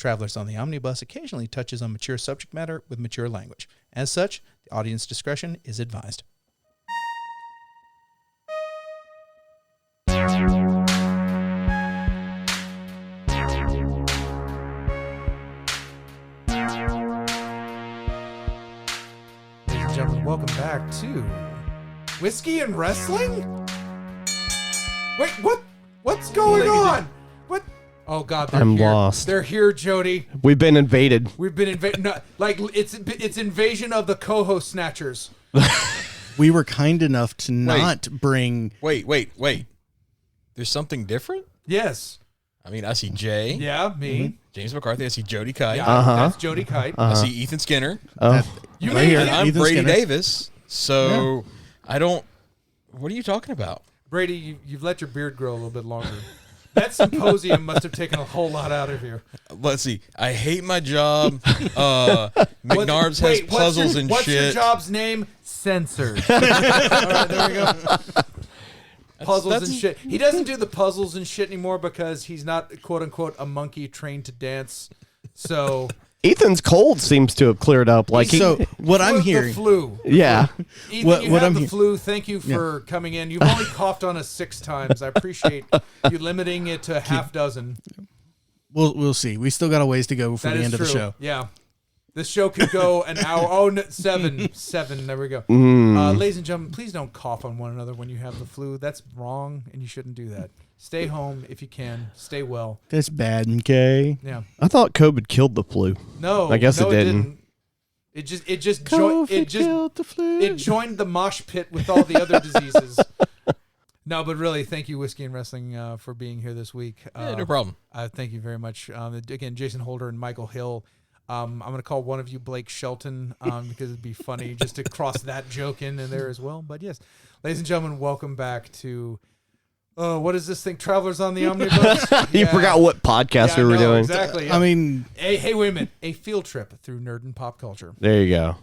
Travelers on the Omnibus occasionally touches on mature subject matter with mature language. As such, the audience discretion is advised. Ladies and gentlemen, welcome back to Whiskey and Wrestling? Wait, what's going on? What? Oh God, they're I'm here. lost. They're here, Jody. We've been invaded. We've been invaded. No, like it's invasion of the co-host snatchers. We were kind enough to not bring. Wait. There's something different? Yes. I mean, I see Jay. Yeah, me. James McCarthy. I see Jody Kite. Yeah, that's Jody Kite. I see Ethan Skinner. You Right here. And I'm Ethan Brady Skinner. Davis. So I don't. What are you talking about? Brady, you've let your beard grow a little bit longer. That symposium must have taken a whole lot out of you. Let's see. I hate my job. McNarbs has puzzles and what's shit. What's your job's name? Censored. All right, there we go. Puzzles and shit. He doesn't do the puzzles and shit anymore because he's not, quote unquote, a monkey trained to dance. So Ethan's cold seems to have cleared up. Like So what I'm the hearing, flu. yeah. Ethan, What- you what have I'm the he- flu. Thank you for coming in. You've only coughed on us 6 times. I appreciate you limiting it to a half dozen. we'll see. We still got a ways to go for That the is end true. of the show. Yeah. This show could go an hour. Oh, no, 7. 7. There we go. Ladies and gentlemen, please don't cough on one another when you have the flu. That's wrong, and you shouldn't do that. Stay home if you can. Stay well. That's bad, okay? Yeah. I thought COVID killed the flu. No. I guess no, it didn't. It just COVID killed the flu. it joined the mosh pit with all the other diseases. No, but really, thank you, Whiskey and Wrestling, for being here this week. Yeah, no problem. Thank you very much. Again, Jason Holder and Michael Hill. I'm going to call one of you Blake Shelton because it'd be funny just to cross that joke in there as well. But yes, ladies and gentlemen, welcome back to, what is this thing? Travelers on the Omnibus? You forgot what podcast we were doing. Exactly. I mean, hey, wait a minute. A field trip through nerd and pop culture. There you go.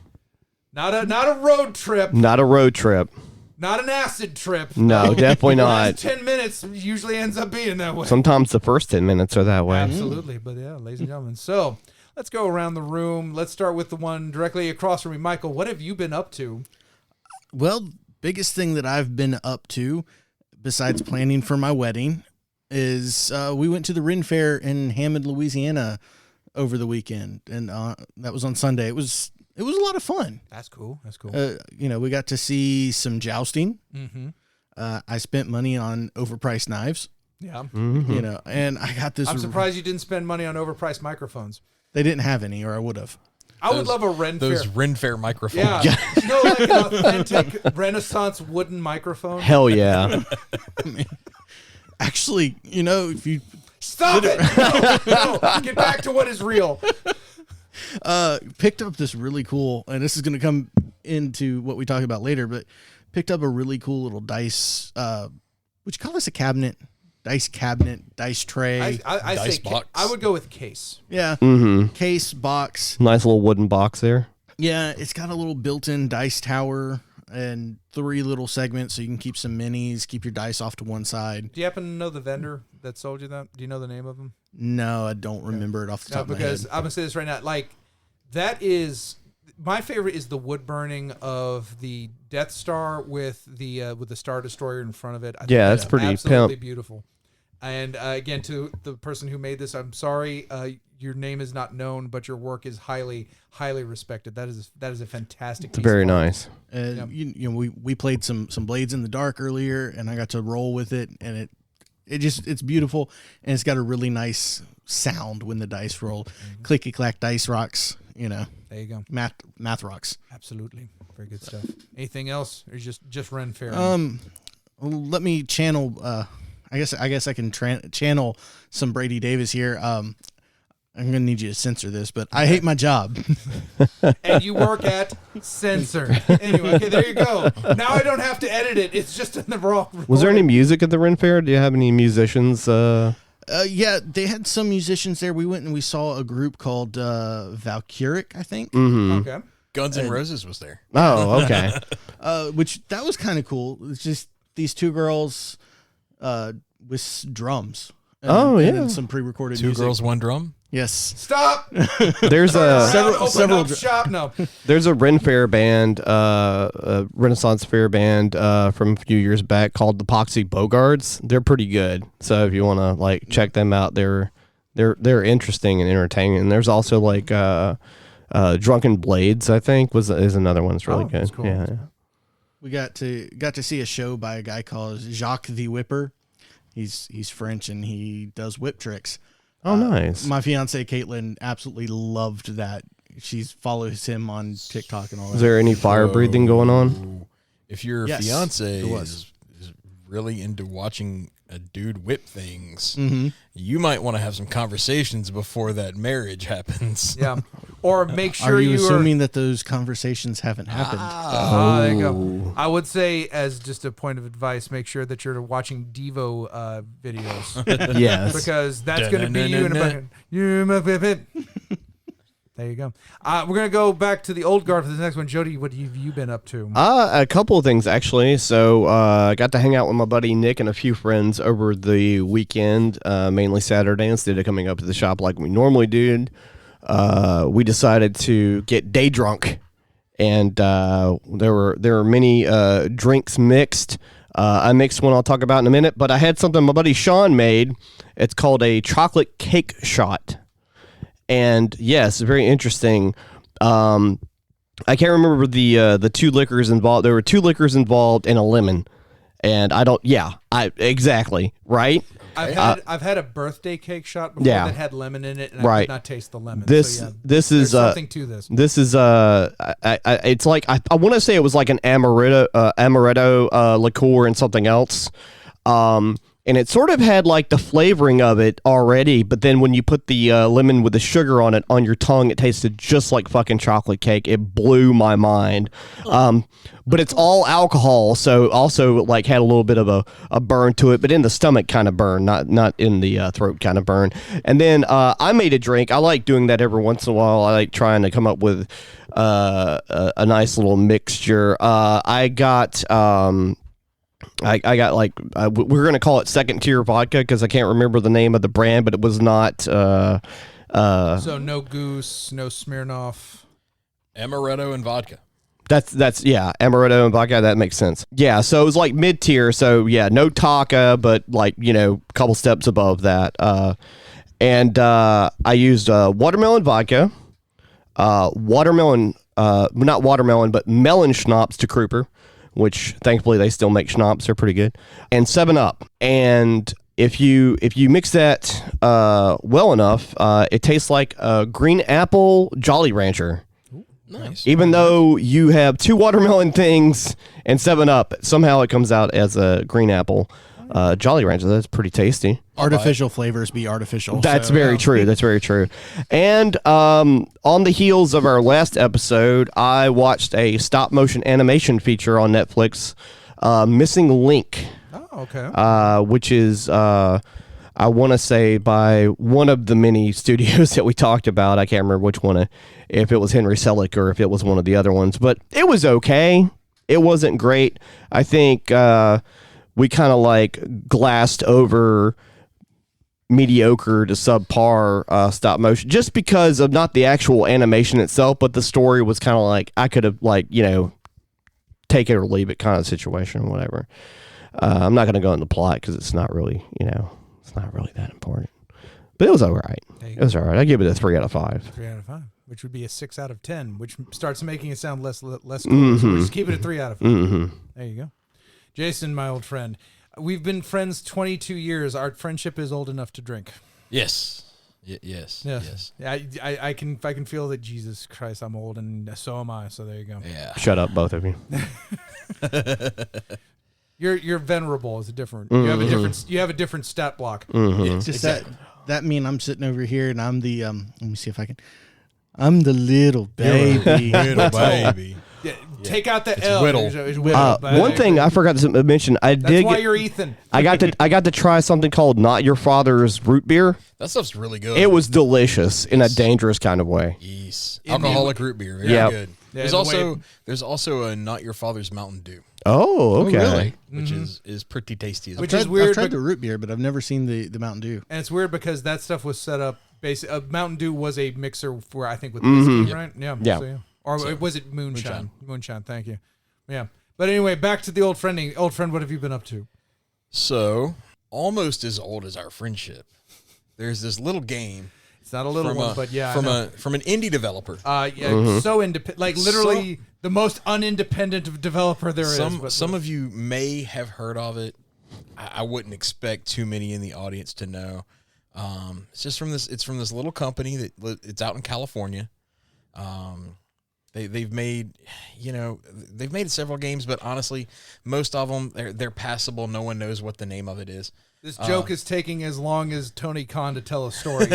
Not a road trip. Not a road trip. Not an acid trip. No, definitely The not. last 10 minutes usually ends up being that way. Sometimes the first 10 minutes are that way. Absolutely. But yeah, ladies and gentlemen. So let's go around the room. Let's start with the one directly across from me. Michael, what have you been up to? well, biggest thing that I've been up to, besides planning for my wedding, is we went to the Ren Faire in Hammond, Louisiana, over the weekend, and that was on Sunday. It was a lot of fun. That's cool. That's cool. We got to see some jousting. Mm-hmm. I spent money on overpriced knives. Yeah. And I got this. I'm surprised you didn't spend money on overpriced microphones. They didn't have any, or I would have. I would love a Ren Faire. Those Ren Faire microphones. Yeah. Like an authentic Renaissance wooden microphone. Hell yeah. Actually, if you Stop it! No, get back to what is real. picked up this really cool, and this is going to come into what we talk about later, but picked up a really cool little dice, would you call this a cabinet? Dice cabinet, dice tray. I Dice say box. I would go with case. Yeah. Mm-hmm. Case, box. Nice little wooden box there. Yeah, it's got a little built-in dice tower and 3 little segments so you can keep some minis, keep your dice off to one side. Do you happen to know the vendor that sold you that? Do you know the name of him? No, I don't remember it off the top of my head. Because I'm gonna say this right now. Like, that is my favorite is the wood burning of the Death Star with the Star Destroyer in front of it. I think Yeah, that's pretty absolutely pimp. beautiful. And again, to the person who made this, I'm sorry, your name is not known, but your work is highly, highly respected. That is a fantastic. It's piece very of art. nice. We played some Blades in the Dark earlier, and I got to roll with it, and it's beautiful, and it's got a really nice sound when the dice roll. Clicky clack dice rocks, There you go. math rocks. Absolutely, very good stuff. Anything else, or just Ren Faire? Let me channel. I guess I can channel some Brady Davis here. I'm gonna need you to censor this, but I hate my job. And you work at Censor. Anyway, okay, there you go. Now I don't have to edit it. It's just in the raw. Was there any music at the Ren Fair? Do you have any musicians? Yeah, they had some musicians there. We went and we saw a group called Valkyric, I think. Mm-hmm. Okay. Guns N' Roses was there. Oh, okay. Which that was kind of cool. It's just these 2 girls with drums. And, Oh, and yeah. then some pre-recorded Two music. girls, one drum. Yes. Stop. There's a Several shop. No. there's a Ren Faire band, a Renaissance Fair band from a few years back called the Poxy Bogards. They're pretty good. So if you want to like check them out, they're interesting and entertaining. And there's also like Drunken Blades, I think is another one that's really good. That's cool. Yeah. We got to see a show by a guy called Jacques the Whipper. He's French and he does whip tricks. Oh, nice. My fiance Caitlin absolutely loved that. She follows him on TikTok and all that. Is there any fire breathing going on? If your Yes, fiance there is really into watching a dude whip things, Mm-hmm. you might want to have some conversations before that marriage happens. Yeah. Or make sure Are you are assuming that those conversations haven't happened? There you go. I would say, as just a point of advice, make sure that you're watching Devo videos Yes. because that's going to be you in a bucket. There you go. We're going to go back to the old guard for the next one. Jody, what have you been up to? A couple of things, actually. So I got to hang out with my buddy Nick and a few friends over the weekend, mainly Saturday. Instead of coming up to the shop like we normally do, we decided to get day drunk. And there were many drinks mixed. I mixed one I'll talk about in a minute, but I had something my buddy Sean made. It's called a chocolate cake shot. And yes, very interesting. I can't remember the two liquors involved. There were 2 liquors involved and a lemon. And exactly, right? I've had a birthday cake shot before that had lemon in it, and I did not taste the lemon. This there's is something to this. This is it's like I want to say it was like an amaretto liqueur and something else. And it sort of had like the flavoring of it already, but then when you put the lemon with the sugar on it on your tongue, it tasted just like fucking chocolate cake. It blew my mind. But it's all alcohol, so also like had a little bit of a burn to it, but in the stomach kind of burn, not in the throat kind of burn. And then I made a drink. I like doing that every once in a while. I like trying to come up with a nice little mixture. I got like we're gonna call it second tier vodka because I can't remember the name of the brand, but it was not. So no Goose, no Smirnoff. Amaretto and vodka. That's amaretto and vodka. That makes sense. Yeah, so it was like mid tier. So yeah, no Taka, but like a couple steps above that. And I used watermelon vodka, not watermelon, but melon schnapps to Kruper, which thankfully they still make schnapps. They're pretty good. And 7-Up. And if you mix that well enough, it tastes like a green apple Jolly Rancher. Nice. Even though you have 2 watermelon things and 7-Up, somehow it comes out as a green apple Jolly Rancher. That's pretty tasty. Artificial flavors be artificial. That's very true. That's very true. And on the heels of our last episode, I watched a stop motion animation feature on Netflix, Missing Link. Oh, okay. Which is, I want to say, by one of the many studios that we talked about. I can't remember which one, if it was Henry Selick or if it was one of the other ones, but it was okay. It wasn't great. I think we kind of like glassed over mediocre to subpar stop motion just because of not the actual animation itself, but the story was kind of like I could have take it or leave it kind of situation or whatever. I'm not going to go into the plot because it's not really it's not really that important, but it was all right. It was all right. I give it a 3 out of 5. 3 out of 5, which would be a 6 out of 10, which starts making it sound less cool. Mm-hmm. So we just keep it at 3 out of 5. Mm-hmm. There you go. Jason, my old friend, we've been friends 22 years. Our friendship is old enough to drink. Yes. Yes. Yeah, I can feel that. Jesus Christ, I'm old, and so am I. So there you go. Yeah. Shut up, both of you. You're venerable. Is a different. Mm-hmm. You have a different stat block. Mm-hmm. It's just that mean I'm sitting over here and I'm the let me see if I can. I'm the little baby. Little baby. Yeah, take out the It's L. whittle. One thing I forgot to mention, That's why you're Ethan. I got to try something called Not Your Father's root beer. That stuff's really good. It was delicious in a dangerous kind of way. Yes. Alcoholic root beer. Very good. Yeah, there's also a Not Your Father's Mountain Dew. Oh, okay. Really? Which is pretty tasty. Which is weird. I've tried the root beer, but I've never seen the Mountain Dew. And it's weird because that stuff was set up Mountain Dew was a mixer for, I think, with whiskey, right? Yeah. Yeah. So. Or was it moonshine? Moonshine. Thank you. Yeah. But anyway, back to the old friending. Old friend, what have you been up to? So, almost as old as our friendship, there's this little game. It's not a little one, but yeah. From an indie developer. So independent. Like, literally the most unindependent developer there is. Some of you may have heard of it. I wouldn't expect too many in the audience to know. It's from this little company it's out in California. They've made several games, but honestly, most of them they're passable. No one knows what the name of it is. This joke is taking as long as Tony Khan to tell a story.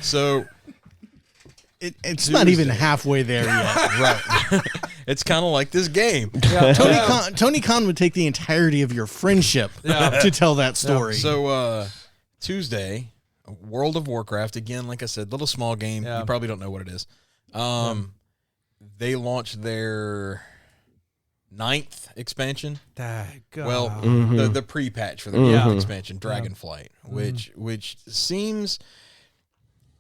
So it's not even halfway there yet. Right. It's kind of like this game. Yeah. Tony Khan would take the entirety of your friendship to tell that story. Yeah. So Tuesday, World of Warcraft, again, like I said, little small game. Yeah. You probably don't know what it is. They launched their 9th expansion. Well, the pre-patch for the 9th expansion, Dragonflight, which seems...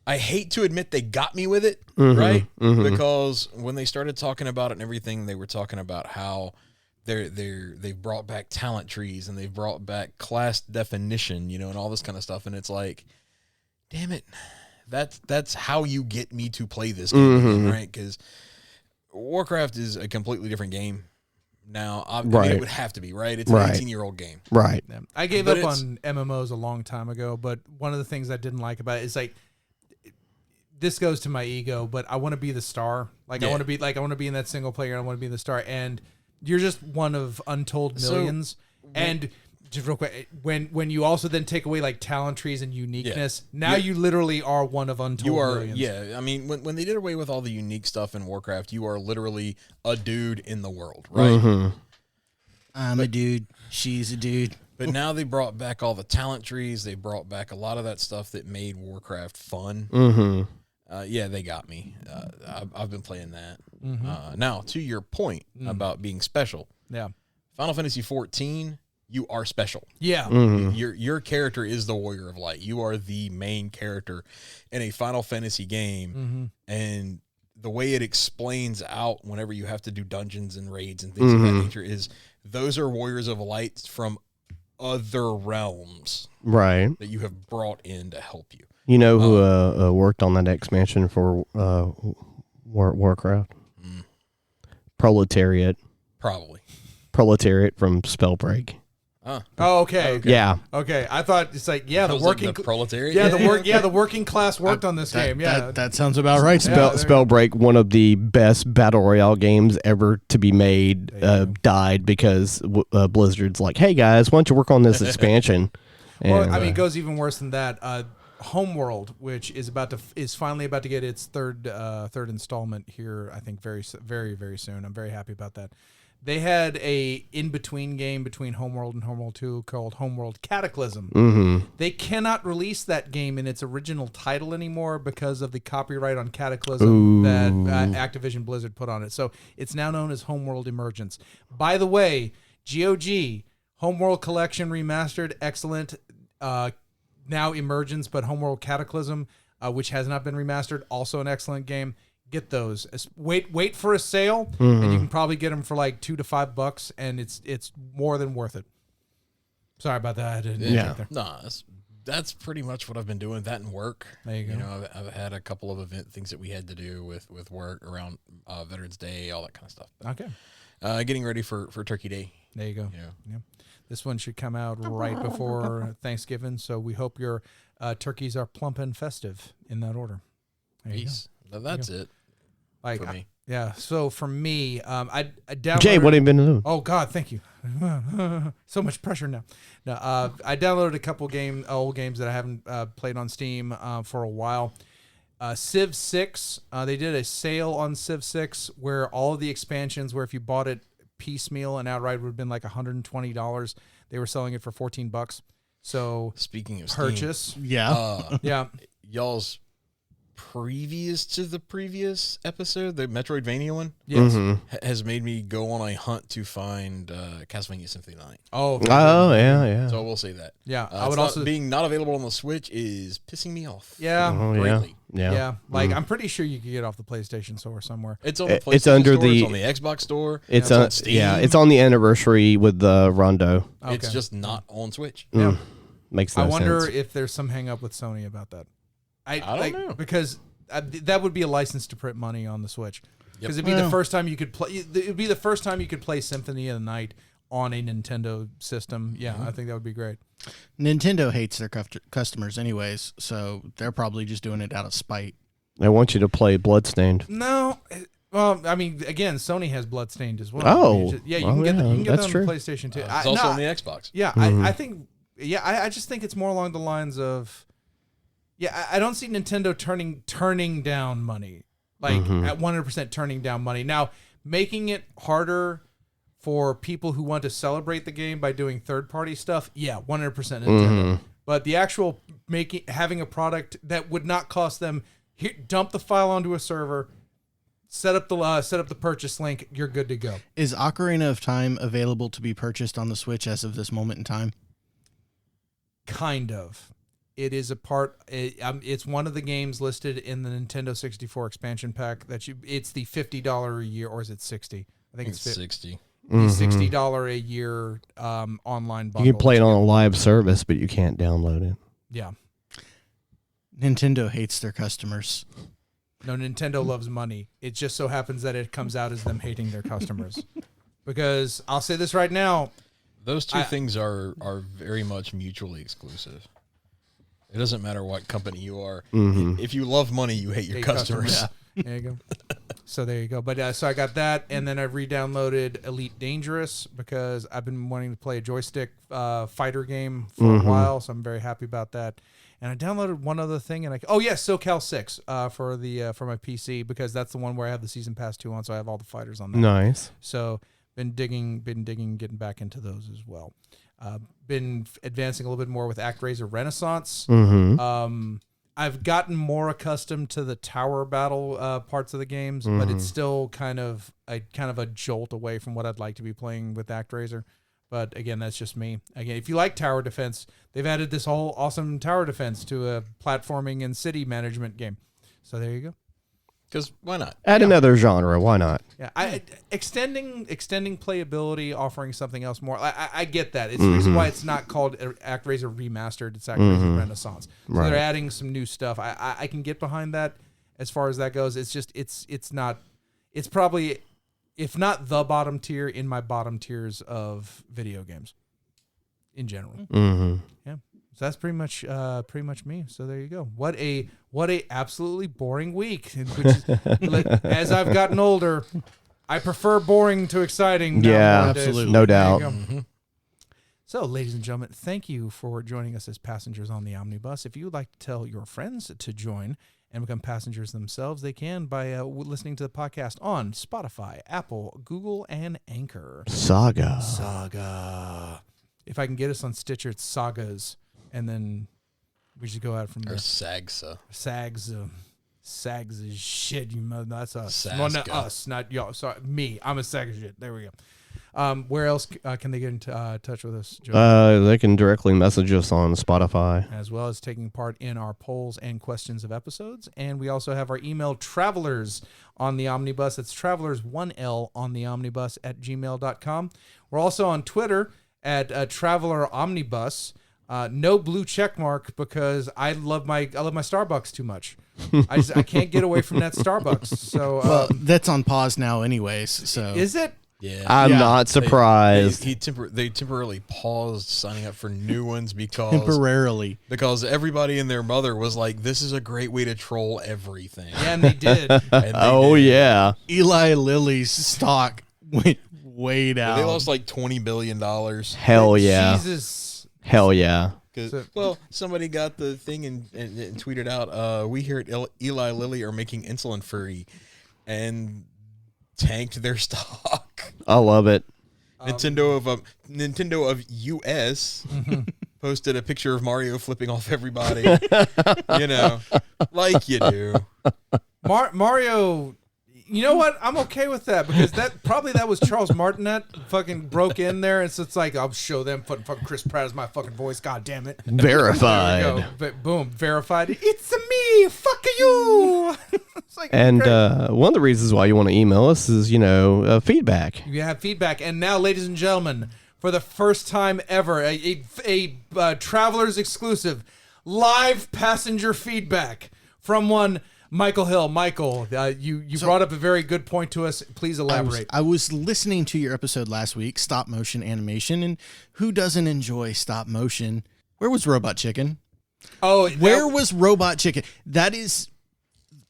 I hate to admit they got me with it, right? Because when they started talking about it and everything, they were talking about how they've brought back talent trees and they've brought back class definition, and all this kind of stuff. And it's like, damn it, that's how you get me to play this game, right? Because Warcraft is a completely different game now. I mean, it would have to be, right? It's an 18-year-old game. Right. Yeah. I gave up on MMOs a long time ago, but one of the things I didn't like about it is like, this goes to my ego, but I want to be the star. I want to be in that single player. I want to be the star, and you're just one of untold millions. And just real quick, when you also then take away like talent trees and uniqueness, you literally are one of untold millions. Yeah, I mean, when they did away with all the unique stuff in Warcraft, you are literally a dude in the world, right? I'm a dude. She's a dude. But now they brought back all the talent trees. They brought back a lot of that stuff that made Warcraft fun. They got me. I've been playing that. Now, to your point about being special. Yeah. Final Fantasy 14, you are special. Yeah. Your character is the Warrior of Light. You are the main character in a Final Fantasy game. And the way it explains out whenever you have to do dungeons and raids and things of that nature is those are Warriors of Light from other realms. Right. That you have brought in to help you. You know who worked on that expansion for Warcraft? Proletariat. Probably. Proletariat from Spellbreak. Oh, okay. Yeah. Okay. I thought it's like the working the proletariat. Yeah, the working class worked on this game. Yeah, that sounds about right. Spellbreak, one of the best battle royale games ever to be made, died because Blizzard's like, "Hey guys, why don't you work on this expansion?" Well, I mean, it goes even worse than that. Homeworld, which is finally about to get its third installment here, I think very, very, very soon. I'm very happy about that. They had a in-between game between Homeworld and Homeworld 2 called Homeworld Cataclysm. They cannot release that game in its original title anymore because of the copyright on Cataclysm that Activision Blizzard put on it. So it's now known as Homeworld Emergence. By the way, GOG, Homeworld Collection Remastered, excellent. Now Emergence, but Homeworld Cataclysm, which has not been remastered, also an excellent game. Get those. Wait for a sale, and you can probably get them for like $2 to $5, and it's more than worth it. Sorry about that. I didn't get there. No, that's pretty much what I've been doing. That and work. There you go. I've had a couple of things that we had to do with work around Veterans Day, all that kind of stuff. But, okay. Getting ready for Turkey Day. There you go. Yeah. This one should come out right before Thanksgiving, so we hope your turkeys are plump and festive in that order. Peace. That's it. Like for me. Yeah. So for me, I downloaded. Jay, what have you been doing? Oh God, thank you. So much pressure now. No, I downloaded a couple old games that I haven't played on Steam for a while. Civ 6. They did a sale on Civ 6 where all of the expansions, where if you bought it piecemeal and outright, would have been like $120. They were selling it for $14. So speaking of purchase, Steam, yeah, yeah. Y'all's previous to the previous episode, the Metroidvania one, Yes. has made me go on a hunt to find Castlevania Symphony 9. Oh, yeah. So I will say that. Yeah, I would also being not available on the Switch is pissing me off. Yeah, greatly. Yeah. Like I'm pretty sure you could get off the PlayStation Store somewhere. It's on the PlayStation it's under Store, the it's on the Xbox Store. It's on Steam. Yeah, it's on the anniversary with the Rondo. Okay. It's just not on Switch. Yeah. Makes no I wonder sense. if there's some hang up with Sony about that. I don't know. Because that would be a license to print money on the Switch. Because it'd be the first time you could play. It'd be the first time you could play Symphony of the Night on a Nintendo system. Yeah, I think that would be great. Nintendo hates their customers anyways, so they're probably just doing it out of spite. I want you to play Bloodstained. No. Well, I mean, again, Sony has Bloodstained as well. Oh. You can get that on true. PlayStation too. It's also on the Xbox. Yeah, I think. Yeah, I just think it's more along the lines of. Yeah, I don't see Nintendo turning down money, like at 100% turning down money. Now, making it harder for people who want to celebrate the game by doing third-party stuff, yeah, 100% Nintendo. But the actual having a product that would not cost them, dump the file onto a server, set up the purchase link, you're good to go. Is Ocarina of Time available to be purchased on the Switch as of this moment in time? Kind of. It is a part. It's one of the games listed in the Nintendo 64 expansion pack. It's the $50 a year, or is it $60? I think it's $60. The $60 a year online bundle. You can play it on a live service, but you can't download it. Yeah. Nintendo hates their customers. No, Nintendo loves money. It just so happens that it comes out as them hating their customers. Because I'll say this right now. Those two things are very much mutually exclusive. It doesn't matter what company you are. If you love money, you hate your customers. Yeah. There you go. So there you go. But so I got that, and then I re-downloaded Elite Dangerous because I've been wanting to play a joystick fighter game for a while, so I'm very happy about that. And I downloaded one other thing, and SoCal 6 for my PC because that's the one where I have the Season Pass 2 on, so I have all the fighters on that. Nice. So been digging, getting back into those as well. Been advancing a little bit more with ActRaiser Renaissance. I've gotten more accustomed to the tower battle parts of the games, but it's still kind of a jolt away from what I'd like to be playing with ActRaiser. But again, that's just me. Again, if you like tower defense, they've added this whole awesome tower defense to a platforming and city management game. So there you go. Because why not? Add another genre. Why not? Yeah, extending playability, offering something else more. I get that. It's the reason why it's not called ActRaiser Remastered. It's ActRaiser Renaissance. So they're adding some new stuff. I can get behind that as far as that goes. It's just it's not. It's probably, if not the bottom tier, in my bottom tiers of video games in general. Yeah. So that's pretty much me. So there you go. What a absolutely boring week. Which is, as I've gotten older, I prefer boring to exciting. Yeah, absolutely, no doubt. So, ladies and gentlemen, thank you for joining us as passengers on the omnibus. If you would like to tell your friends to join and become passengers themselves, they can by listening to the podcast on Spotify, Apple, Google, and Anchor. Saga. If I can get us on Stitcher, it's Sagas. And then we should go out from there. Or Sagsa. Sags is shit. You know, that's us. Saga. Well, not us, not y'all. Sorry, me. I'm a Saga shit. There we go. Where else can they get in touch with us, Joe? They can directly message us on Spotify. As well as taking part in our polls and questions of episodes. And we also have our email, Travelers on the Omnibus. It's Travelers1L on the Omnibus @gmail.com. We're also on Twitter at Traveler Omnibus. No blue check mark because I love my Starbucks too much. I can't get away from that Starbucks. So well, that's on pause now, anyways. So is it? Yeah, I'm not surprised. They temporarily paused signing up for new ones because everybody and their mother was like, "This is a great way to troll everything." Yeah, and they did. Yeah. Eli Lilly's stock went way down. They lost like $20 billion. Hell yeah. Jesus. Hell yeah. Well, somebody got the thing and tweeted out, we here at Eli Lilly are making insulin free, and tanked their stock. I love it. Nintendo of US posted a picture of Mario flipping off everybody. Like you do. Mario, you know what? I'm okay with that because that was Charles Martinet fucking broke in there, and so it's like I'll show them fucking Chris Pratt as my fucking voice. God damn it! Verified. There we go. But boom, verified. It's me. Fuck you. It's like, and one of the reasons why you want to email us is feedback. You have feedback, and now, ladies and gentlemen, for the first time ever, a Travelers exclusive live passenger feedback from one. Michael Hill. Michael, you brought up a very good point to us. Please elaborate. I was listening to your episode last week, stop motion animation, and who doesn't enjoy stop motion? Where was Robot Chicken? Where was Robot Chicken? That is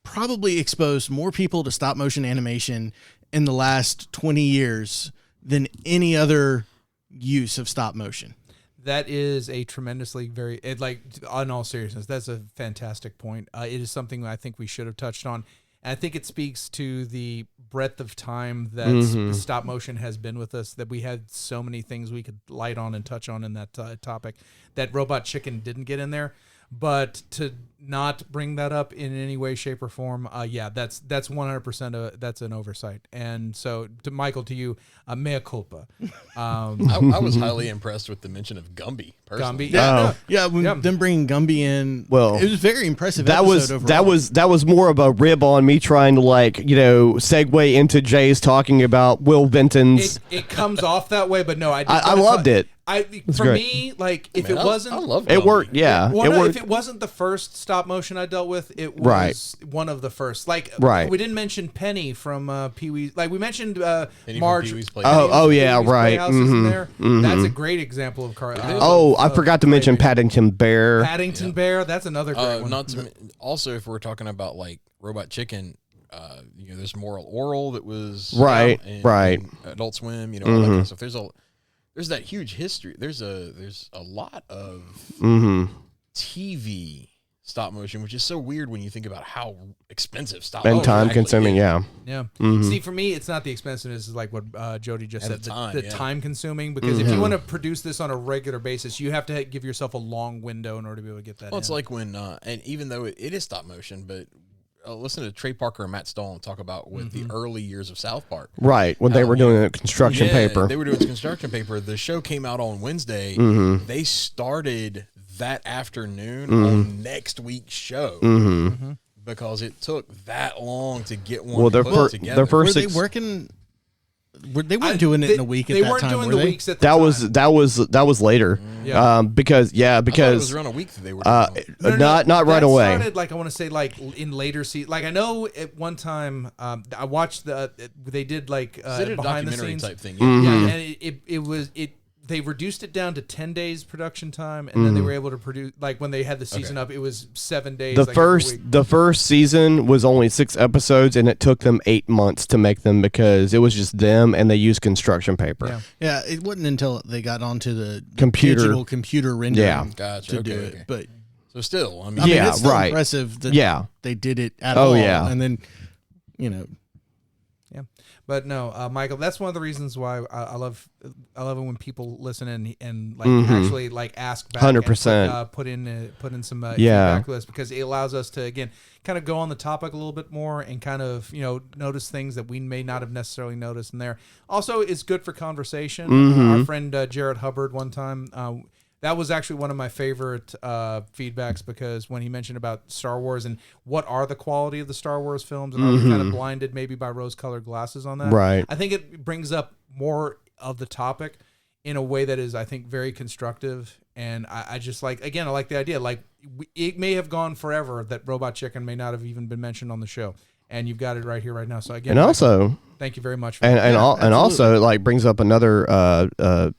probably exposed more people to stop motion animation in the last 20 years than any other use of stop motion. That is a tremendously in all seriousness, that's a fantastic point. It is something I think we should have touched on. And I think it speaks to the breadth of time that stop motion has been with us, that we had so many things we could light on and touch on in that topic that Robot Chicken didn't get in there. But to not bring that up in any way, shape, or form, that's 100% that's an oversight. And so, to Michael, to you, mea culpa. I was highly impressed with the mention of Gumby. Personally. Gumby, them bringing Gumby in. Well, it was very impressive. That was more of a rib on me trying to segue into Jay's talking about Will Benton's. It comes off that way, but no, I loved it. If it wasn't, I love it worked. Yeah, it worked. If it wasn't the first stop motion I dealt with, it was one of the first. We didn't mention Penny from Pee Wee's. Like we mentioned Marge. That's a great example of car. I forgot to mention Paddington Bear. Paddington Bear. That's another great one. Also, if we're talking about Robot Chicken. There's Moral Oral that was right. Adult Swim, all that kind of stuff. There's that huge history. There's a lot of TV stop motion, which is so weird when you think about how expensive stop motion and time consuming. Yeah. See, for me, it's not the expensiveness. It's like what Jody just said. The time consuming, because if you want to produce this on a regular basis, you have to give yourself a long window in order to be able to get that. Well, it's like when, and even though it is stop motion, but. Listen to Trey Parker and Matt Stone talk about the early years of South Park. Right, when they were doing the construction paper. They were doing construction paper. The show came out on Wednesday. They started that afternoon on next week's show because it took that long to get one put together. Were they working? They weren't doing it in a week at that time. They weren't doing the weeks at the time. That was later. Because it was around a week that they were doing not right away. Started I want to say in later seasons. I know at one time I watched they did they did a behind the documentary scenes type thing. And they reduced it down to 10 days production time, and then they were able to produce when they had the season up, it was 7 days. The first season was only 6 episodes, and it took them 8 months to make them because it was just them, and they used construction paper. Yeah, it wasn't until they got onto the digital computer rendering to do it. But so still, I mean, it's still impressive that they did it at all. And then But no, Michael, that's one of the reasons why I love it when people listen and actually ask back 100%. And put in some feedback to us, because it allows us to again kind of go on the topic a little bit more and kind of notice things that we may not have necessarily noticed in there. Also, it's good for conversation. Our friend Jared Hubbard one time. That was actually one of my favorite feedbacks, because when he mentioned about Star Wars and what are the quality of the Star Wars films, and are we kind of blinded maybe by rose-colored glasses on that? Right. I think it brings up more of the topic in a way that is, I think, very constructive. And I just I like the idea. It may have gone forever that Robot Chicken may not have even been mentioned on the show. And you've got it right here, right now. So again, and also, thank you very much. For and also, brings up another,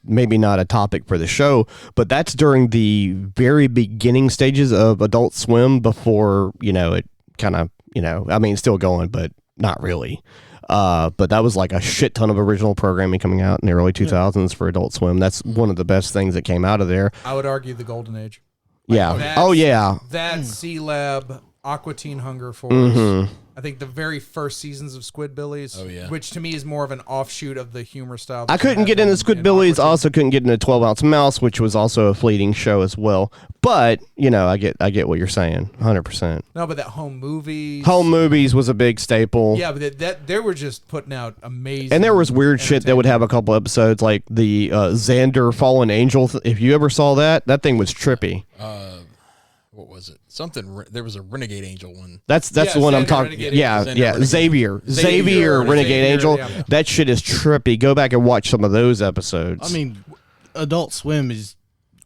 maybe not a topic for the show, but that's during the very beginning stages of Adult Swim before it kind of it's still going, but not really. But that was a shit ton of original programming coming out in the early 2000s for Adult Swim. That's one of the best things that came out of there. I would argue the golden age. That C-Lab, Aqua Teen Hunger Force. I think the very first seasons of Squidbillies, which to me is more of an offshoot of the humor style. I couldn't get into Squidbillies. Also couldn't get into 12 Ounce Mouse, which was also a fleeting show as well. But I get what you're saying, 100%. No, but that Home Movies was a big staple. Yeah, but they were just putting out amazing. And there was weird shit that would have a couple episodes, like the Xander Fallen Angel. If you ever saw that thing was trippy. What was it? There was a Renegade Angel one. That's the one I'm talking. Yeah. Xavier Renegade Angel. Yeah. That shit is trippy. Go back and watch some of those episodes. I mean, Adult Swim is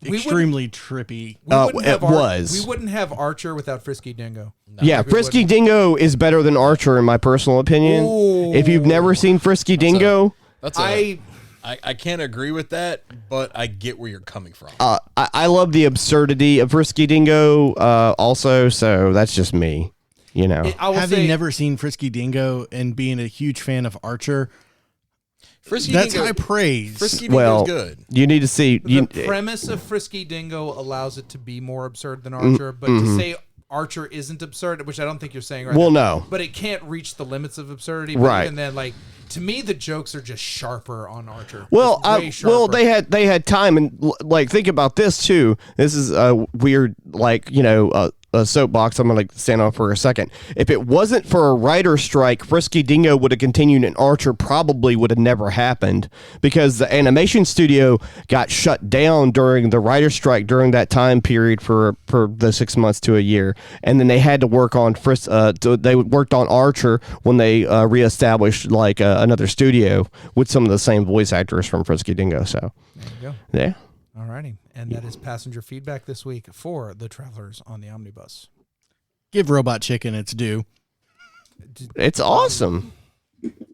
extremely trippy. We wouldn't have Archer without Frisky Dingo. No, yeah, Frisky Dingo is better than Archer in my personal opinion. Ooh. If you've never seen Frisky Dingo, I can't agree with that, but I get where you're coming from. I love the absurdity of Frisky Dingo also, so that's just me. Having never seen Frisky Dingo and being a huge fan of Archer, that's high praise. Frisky Dingo's good. You need to see. The premise of Frisky Dingo allows it to be more absurd than Archer, but to say Archer isn't absurd, which I don't think you're saying right now. No. But it can't reach the limits of absurdity. Right. And then, to me, the jokes are just sharper on Archer. They had time, and think about this too. This is a weird, a soapbox I'm going to stand on for a second. If it wasn't for a writer's strike, Frisky Dingo would have continued and Archer probably would have never happened because the animation studio got shut down during the writer's strike during that time period for the 6 months to a year. And then they had to work on they worked on Archer when they reestablished another studio with some of the same voice actors from Frisky Dingo. So there you go. Yeah. All righty. And that is passenger feedback this week for the travelers on the omnibus. Give Robot Chicken its due. It's awesome.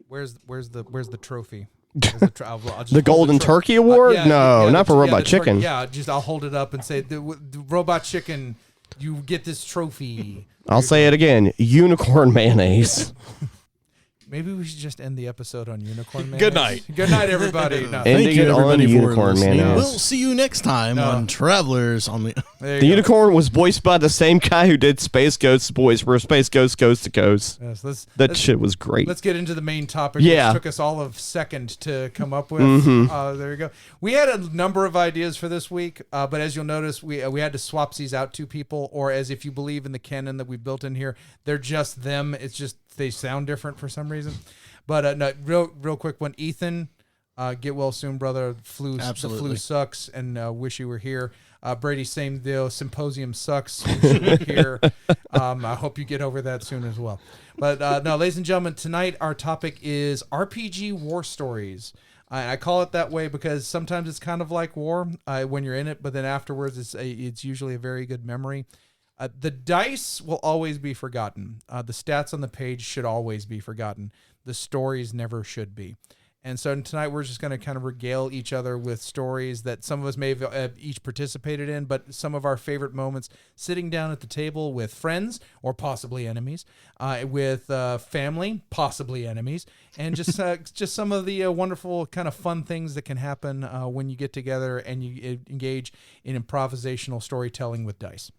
Where's the trophy? The Golden Turkey Award? Not for Robot Chicken. I'll hold it up and say, the Robot Chicken, you get this trophy. I'll say it again. Unicorn mayonnaise. Maybe we should just end the episode on unicorn mayonnaise. Good night. Good night, everybody. No, thank you, everybody, for listening. We'll see you next time on Travelers on the... The unicorn was voiced by the same guy who did Space Ghost's voice for Space Ghost Coast to Coast. Yes, that shit was great. Let's get into the main topic, which took us all of second to come up with. There you go. We had a number of ideas for this week, but as you'll notice, we had to swap these out to people, or as if you believe in the canon that we built in here, they're just them. It's just they sound different for some reason. But no, real quick one. Ethan, get well soon, brother. The flu sucks, and wish you were here. Brady, same deal. Symposium sucks. Wish you were here. I hope you get over that soon as well. But no, ladies and gentlemen, tonight our topic is RPG war stories. I call it that way because sometimes it's kind of like war when you're in it, but then afterwards it's usually a very good memory. The dice will always be forgotten. The stats on the page should always be forgotten. The stories never should be. And so tonight we're just going to kind of regale each other with stories that some of us may have each participated in, but some of our favorite moments sitting down at the table with friends or possibly enemies, with family, possibly enemies, and just some of the wonderful kind of fun things that can happen when you get together and you engage in improvisational storytelling with dice.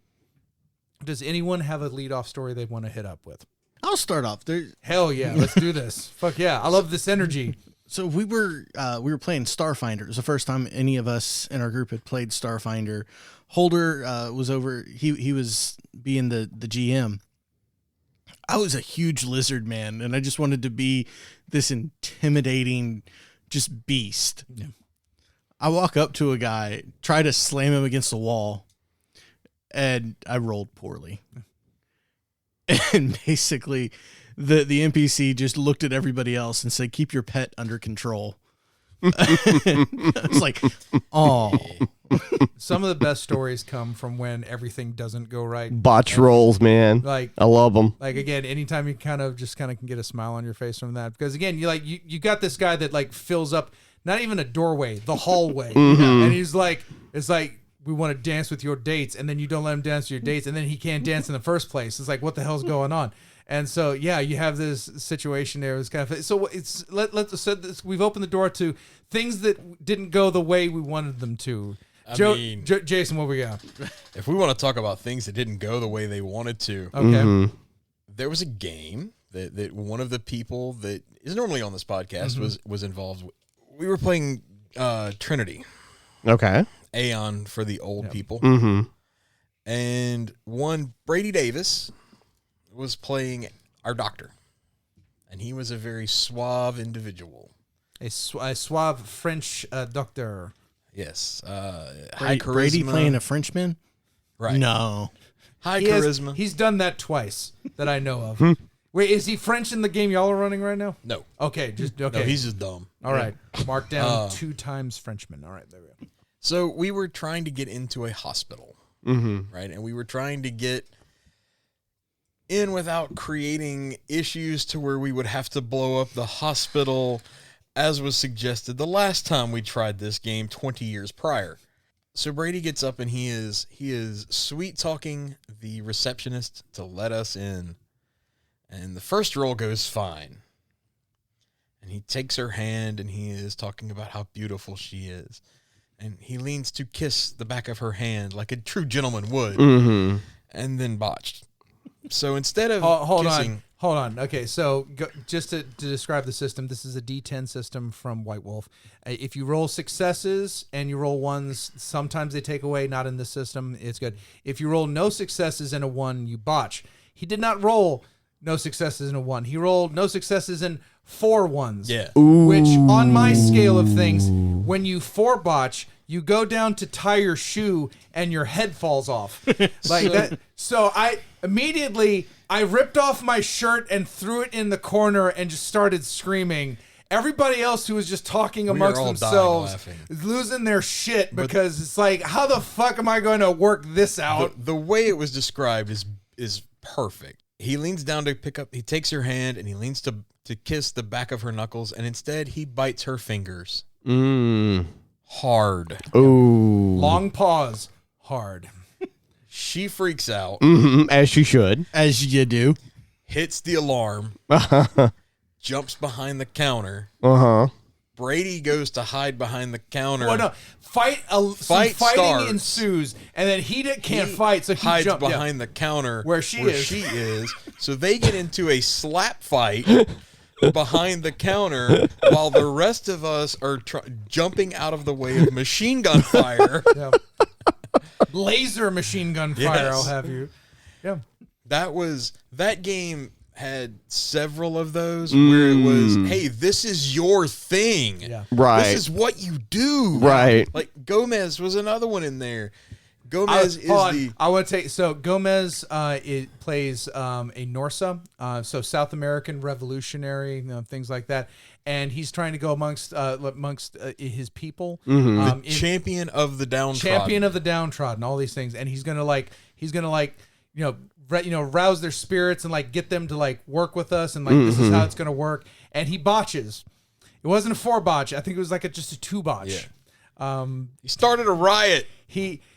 Does anyone have a lead-off story they want to hit up with? I'll start off. Hell yeah, let's do this. Fuck yeah, I love this energy. So we were playing Starfinder. It was the first time any of us in our group had played Starfinder. Holder was over. He was being the GM. I was a huge lizard man, and I just wanted to be this intimidating just beast. Yeah. I walk up to a guy, try to slam him against the wall, and I rolled poorly. And basically, the NPC just looked at everybody else and said, "Keep your pet under control." It's like, oh. Some of the best stories come from when everything doesn't go right. Botch rolls, man. I love them. Again, anytime you kind of can get a smile on your face from that, because again, you got this guy that fills up not even a doorway, the hallway, and he's like, it's like, we want to dance with your dates, and then you don't let him dance with your dates, and then he can't dance in the first place. It's like, what the hell's going on? And so, yeah, you have this situation there. It's kind of so. We've opened the door to things that didn't go the way we wanted them to. Jason, what we got? If we want to talk about things that didn't go the way they wanted to, okay. There was a game that one of the people that is normally on this podcast was involved. We were playing Trinity. Okay. Aeon for the old people. Mm-hmm. And one Brady Davis was playing our doctor. And he was a very suave individual. A suave French doctor. Yes. High charisma. Brady playing a Frenchman? Right. No. High charisma. He's done that twice that I know of. Wait, is he French in the game y'all are running right now? No. Okay, okay. No, he's just dumb. All right. Mark down 2 times Frenchman. All right, there we go. So we were trying to get into a hospital. Right? And we were trying to get in without creating issues to where we would have to blow up the hospital, as was suggested the last time we tried this game 20 years prior. So Brady gets up and he is sweet talking the receptionist to let us in. And the first roll goes fine. And he takes her hand and he is talking about how beautiful she is. And he leans to kiss the back of her hand like a true gentleman would. And then botched. So instead of kissing... Hold on. Okay, so just to describe the system, this is a D10 system from White Wolf. If you roll successes and you roll ones, sometimes they take away. Not in this system. It's good. If you roll no successes and a 1, you botch. He did not roll no successes and a 1. He rolled no successes and 4 ones. Yeah. Which, on my scale of things, when you 4 botch, you go down to tie your shoe and your head falls off. Like that. So I immediately ripped off my shirt and threw it in the corner and just started screaming. Everybody else who was just talking amongst themselves is losing their shit because it's like, how the fuck am I going to work this out? The way it was described is perfect. He leans down to pick up, he takes her hand and he leans to kiss the back of her knuckles, and instead he bites her fingers. Hard. Ooh. Long pause. Hard. She freaks out. As she should. As you do. Hits the alarm. Jumps behind the counter. Brady goes to hide behind the counter. Well, no. Some fighting starts. ensues, and then he can't fight, so he hides jumps behind the counter where she is. So they get into a slap fight behind the counter while the rest of us are jumping out of the way of machine gun fire. Laser machine gun fire, Yes. I'll have you. Yeah. That game had several of those where it was, hey, this is your thing. Yeah. Right. This is what you do. Right. Like Gomez was another one in there. Gomez I want to take so Gomez it plays a Norsa, so South American revolutionary, things like that, and he's trying to go amongst his people, champion of the downtrodden, all these things, and he's gonna rouse their spirits and like get them to like work with us and like this is how it's gonna work, and he botches. It wasn't a 4 botch. I think it was like just a 2 botch. Yeah. He started a riot.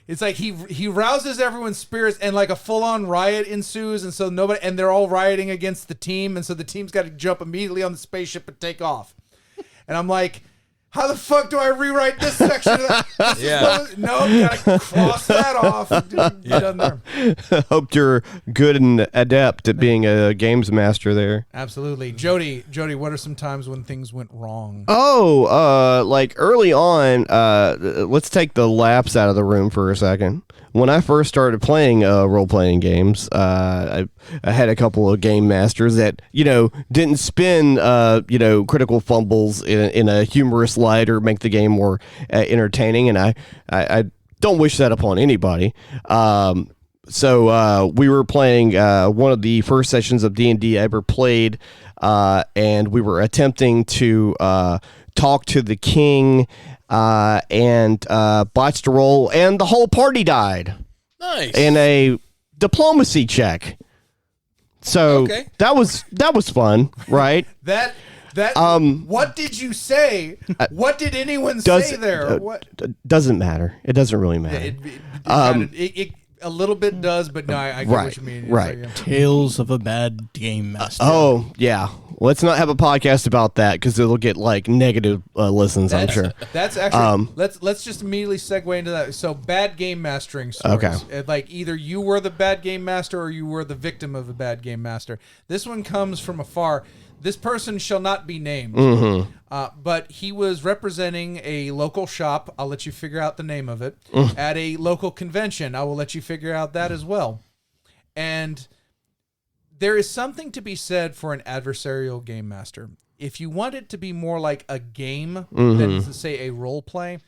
It's like he rouses everyone's spirits and like a full-on riot ensues, and so they're all rioting against the team, and so the team's got to jump immediately on the spaceship and take off. And I'm like, how the fuck do I rewrite this section of that? No, you gotta cross that off. Done there. Hope you're good and adept at being a games master there. Absolutely. Jody, what are some times when things went wrong? Like early on, let's take the laps out of the room for a second. When I first started playing role-playing games, I had a couple of game masters that, didn't spin, critical fumbles in a humorous light or make the game more entertaining, and I don't wish that upon anybody. So we were playing one of the first sessions of D&D I ever played, and we were attempting to talk to the king, and botched a roll, and the whole party died. Nice. In a diplomacy check. So that was fun, right? That what did you say? What did anyone say there? What doesn't matter. It doesn't really matter. It a little bit does, but no, I get what you mean. Right. So, yeah. Tales of a bad game master. Oh, yeah. let's not have a podcast about that because it'll get like negative listens. I'm sure. That's actually let's just immediately segue into that. So bad game mastering stories. Okay. Like either you were the bad game master or you were the victim of a bad game master. This one comes from afar. This person shall not be named, but he was representing a local shop. I'll let you figure out the name of it. At a local convention, I will let you figure out that as well. And there is something to be said for an adversarial game master. If you want it to be more like a game than, say, a role play,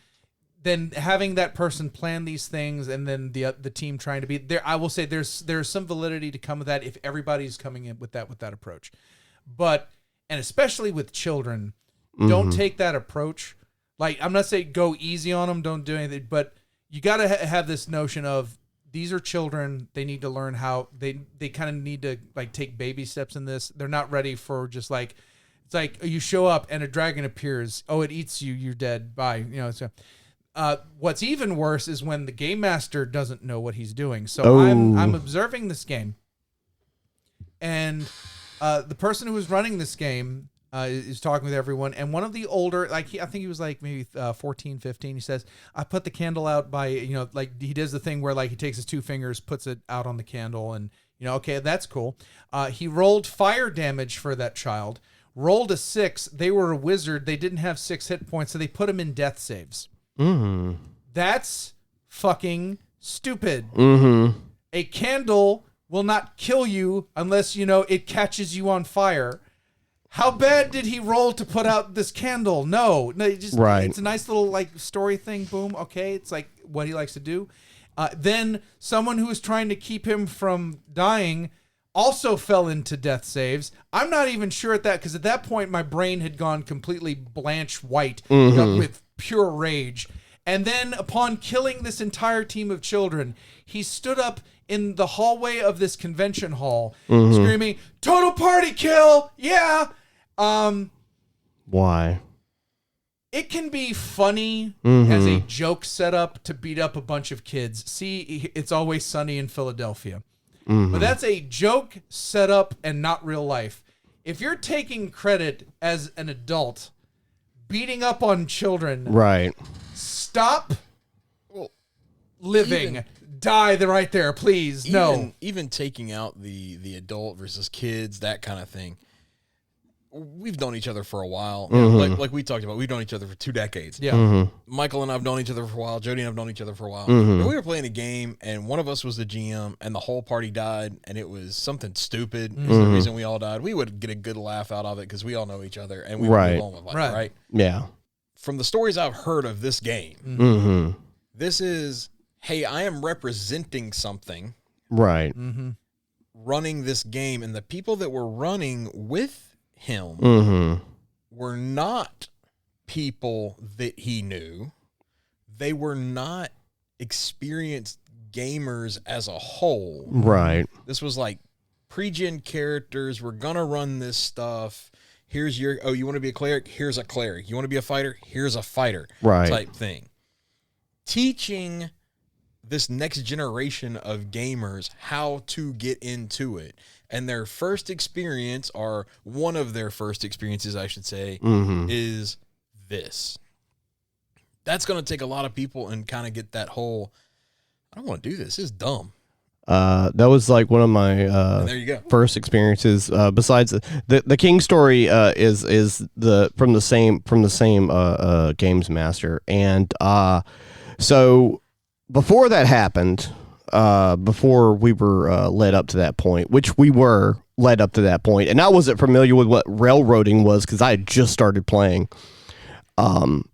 then having that person plan these things and then the team trying to be there, I will say there's some validity to come with that if everybody's coming in with that approach. But, and especially with children, don't take that approach. Like, I'm not saying go easy on them, don't do anything, but you got to have this notion of these are children. They need to learn how they kind of need to like take baby steps in this. They're not ready for just like, it's like you show up and a dragon appears. Oh, it eats you. You're dead. Bye. You know, so what's even worse is when the game master doesn't know what he's doing. So I'm observing this game, and the person who was running this game is talking with everyone, and one of the older, like I think he was like maybe 14, 15. He says, "I put the candle out by, you know, like he does the thing where like he takes his 2 fingers, puts it out on the candle, and you know, okay, that's cool." He rolled fire damage for that child. Rolled a 6. They were a wizard. They didn't have 6 hit points, so they put him in death saves. That's fucking stupid. A candle will not kill you unless, you know, it catches you on fire. How bad did he roll to put out this candle? No, just right. It's a nice little like story thing. Boom. Okay. It's like what he likes to do. Then someone who was trying to keep him from dying also fell into death saves. I'm not even sure at that, because at that point my brain had gone completely blanche white with pure rage. And then upon killing this entire team of children, he stood up in the hallway of this convention hall screaming, "Total party kill! Yeah!" Why? It can be funny as a joke setup to beat up a bunch of kids. See, It's Always Sunny in Philadelphia. But that's a joke setup and not real life. If you're taking credit as an adult, beating up on children, right? Stop living. Die right there, please. No. Even taking out the adult versus kids, that kind of thing. We've known each other for a while. Like we talked about, we've known each other for 2 decades. Yeah. Michael and I have known each other for a while. Jody and I have known each other for a while. But we were playing a game, and one of us was the GM, and the whole party died, and it was something stupid. It's the reason we all died. We would get a good laugh out of it because we all know each other, and we would move on with life, right? Yeah. From the stories I've heard of this game, this is, hey, I am representing something. Right. Running this game, and the people that were running with him were not people that he knew. They were not experienced gamers as a whole. Right. This was like pre-gen characters. We're gonna run this stuff. Here's your, oh, you want to be a cleric? Here's a cleric. You want to be a fighter? Here's a fighter. Right. Type thing. Teaching this next generation of gamers how to get into it. And their first experience, or one of their first experiences, I should say, is this. That's going to take a lot of people and kind of get that whole, I don't want to do this. This is dumb. That was like one of my there you go. First experiences. Besides the King story is from the same games master, and so before that happened. Before we were led up to that point, which we were led up to that point, and I wasn't familiar with what railroading was because I had just started playing. And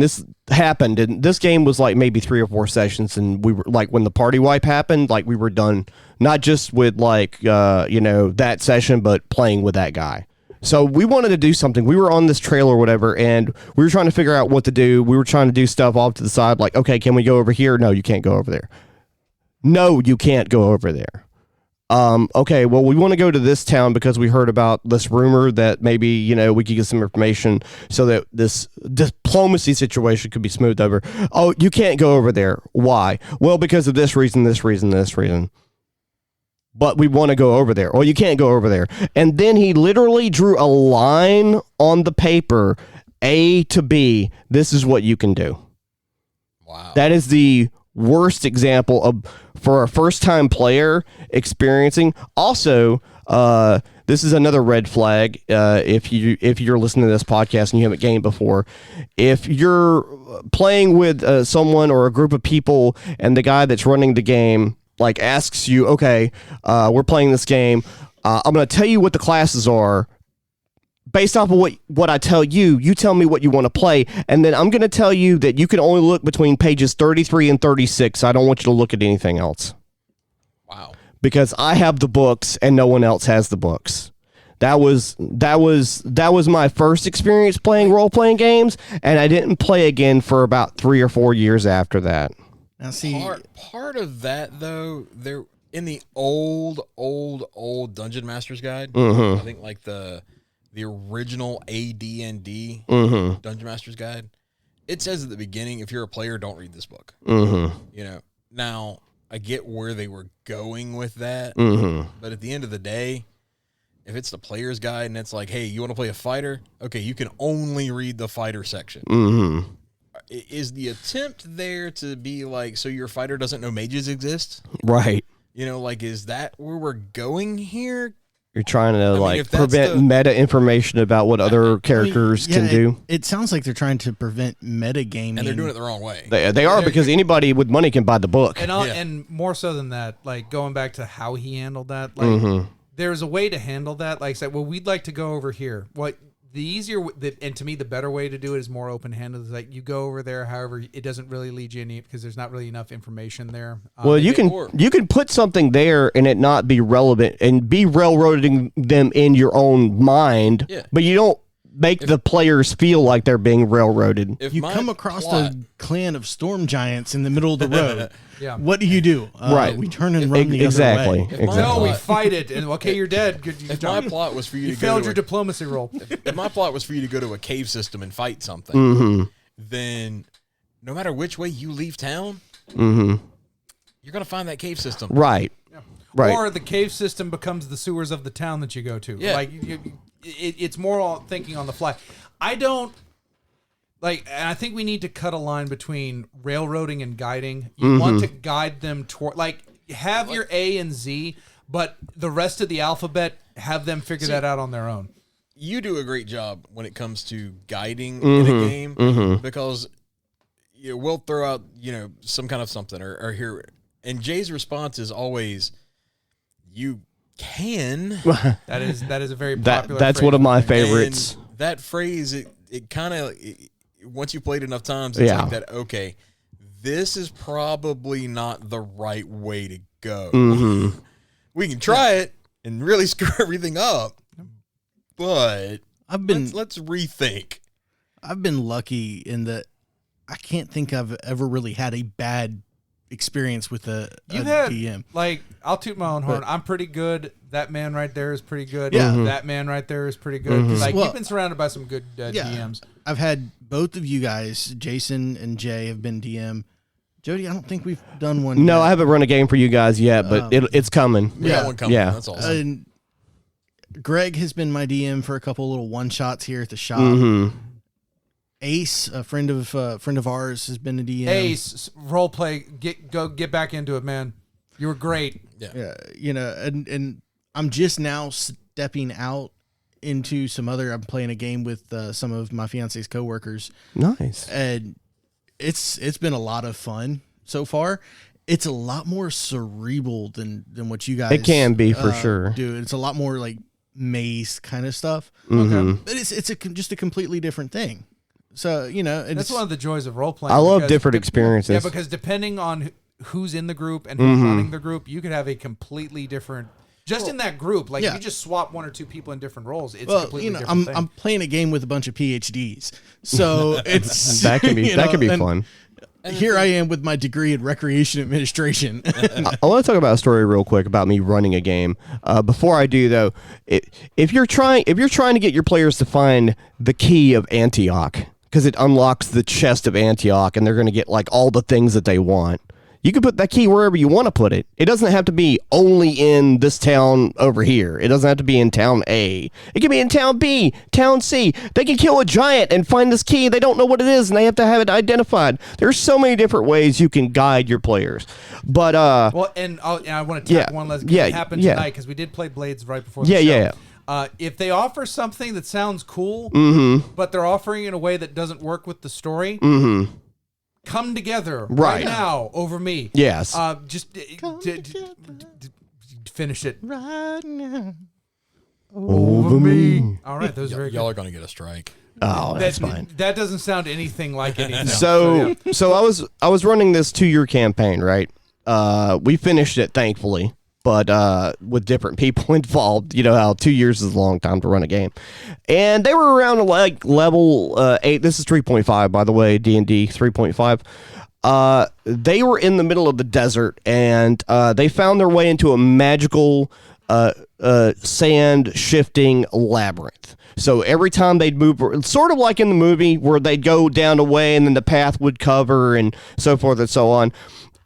this happened, and this game was like maybe 3 or 4 sessions, and we were like, when the party wipe happened, like we were done, not just with like that session, but playing with that guy. So we wanted to do something. We were on this trail or whatever, and we were trying to figure out what to do. We were trying to do stuff off to the side, like, okay, can we go over here? No, you can't go over there. No, you can't go over there. Okay, well, we want to go to this town because we heard about this rumor that maybe, we could get some information so that this diplomacy situation could be smoothed over. Oh, you can't go over there. Why? Well, because of this reason, this reason, this reason. but we want to go over there. Or you can't go over there. And then he literally drew a line on the paper, A to B. This is what you can do. Wow. That is the worst example for a first-time player experiencing. Also, this is another red flag. If you're listening to this podcast and you haven't gamed before, if you're playing with someone or a group of people, and the guy that's running the game like asks you, okay, we're playing this game. I'm going to tell you what the classes are. Based off of what I tell you, you tell me what you want to play, and then I'm going to tell you that you can only look between pages 33 and 36. I don't want you to look at anything else. Wow. Because I have the books and no one else has the books. That was my first experience playing role-playing games, and I didn't play again for about 3 or 4 years after that. Now, see, part of that though, there in the old Dungeon Master's Guide, Mm-hmm. I think like the original AD&D Mm-hmm. Dungeon Master's Guide, it says at the beginning, if you're a player, don't read this book. Mm-hmm. You know, now I get where they were going with that, Mm-hmm. but at the end of the day, if it's the player's guide and it's like, hey, you want to play a fighter? Okay, you can only read the fighter section. Mm-hmm. Is the attempt there to be like, so your fighter doesn't know mages exist? Right. You know, like, is that where we're going here? You're trying to mean, if that's prevent meta information about what other characters can do. It sounds like they're trying to prevent metagaming. And they're doing it the wrong way. They are, because anybody with money can buy the book. And more so than that, like going back to how he handled that, like there's a way to handle that. Like I said, well, we'd like to go over here. What the easier, and to me, the better way to do it is more open-handed. It's like you go over there. However, it doesn't really lead you any because there's not really enough information there. Well, you can put something there and it not be relevant and be railroading them in your own mind, but you don't make the players feel like they're being railroaded. If you come across a clan of storm giants in the middle of the road, what do? Right. We turn and run the other way. No, we fight it, and okay, you're dead. Good if job. my plot was for you to failed go your diplomacy roll. If my plot was for you to go to a cave system and fight something, then no matter which way you leave town, you're gonna find that cave system. Right. Right. Or the cave system becomes the sewers of the town that you go to. Yeah. Like it's more thinking on the fly. I don't like, and I think we need to cut a line between railroading and guiding. You want to guide them toward, like, have your A and Z, but the rest of the alphabet, have them figure that out on their own. You do a great job when it comes to guiding in a game because we'll throw out some kind of something or here, and Jay's response is always, "You can." That is a very popular. That's phrase. one of my favorites. And that phrase, it kind of, once you played enough times, it's like that. Okay, this is probably not the right way to go. We can try it and really screw everything up, but let's rethink. I've been lucky in that I can't think I've ever really had a bad experience with a DM. Like, I'll toot my own horn. I'm pretty good. That man right there is pretty good. That man right there is pretty good. Like, you've been surrounded by some good DMs. I've had both of you guys, Jason and Jay, have been DM. Jody, I don't think we've done one. No, yet. I haven't run a game for you guys yet, but it's coming. We got one coming. That's awesome. Greg has been my DM for a couple little one shots here at the shop. Ace, a friend of ours, has been a DM. Ace, role play, get back into it, man. You were great. Yeah, and I'm just now stepping out into some other. I'm playing a game with some of my fiance's coworkers. Nice. And it's been a lot of fun so far. It's a lot more cerebral than what you guys. It can be for sure. Do it's a lot more like maze kind of stuff. Okay, but it's just a completely different thing. So that's one of the joys of role playing. I love different experiences. Yeah, because depending on who's in the group and who's running the group, you could have a completely different. Just in that group, like if you just swap one or two people in different roles, it's completely different. I'm playing a game with a bunch of PhDs, so it's that can be fun. Here I am with my degree in recreation administration. I want to talk about a story real quick about me running a game. Before I do, though, if you're trying to get your players to find the key of Antioch, because it unlocks the chest of Antioch, and they're going to get like all the things that they want, You can put that key wherever you want to put it. It doesn't have to be only in this town over here. It doesn't have to be in town A. It can be in town B, town C. They can kill a giant and find this key. They don't know what it is, and they have to have it identified. There's so many different ways you can guide your players. But well, and I want to tap one last. It happened tonight because we did play Blades right before the show. If they offer something that sounds cool, but they're offering it in a way that doesn't work with the story. Come together right now over me. Yes. Just finish it right now over me. All right, those are very y'all good. are going to get a strike. Oh, that's fine. That doesn't sound anything like anything. So I was running this 2-year campaign, right? We finished it, thankfully, but with different people involved. You know how 2 years is a long time to run a game. And they were around like level 8. This is 3.5, by the way, D&D 3.5. They were in the middle of the desert, and they found their way into a magical sand shifting labyrinth. So every time they'd move, sort of like in the movie where they'd go down a way and then the path would cover and so forth and so on.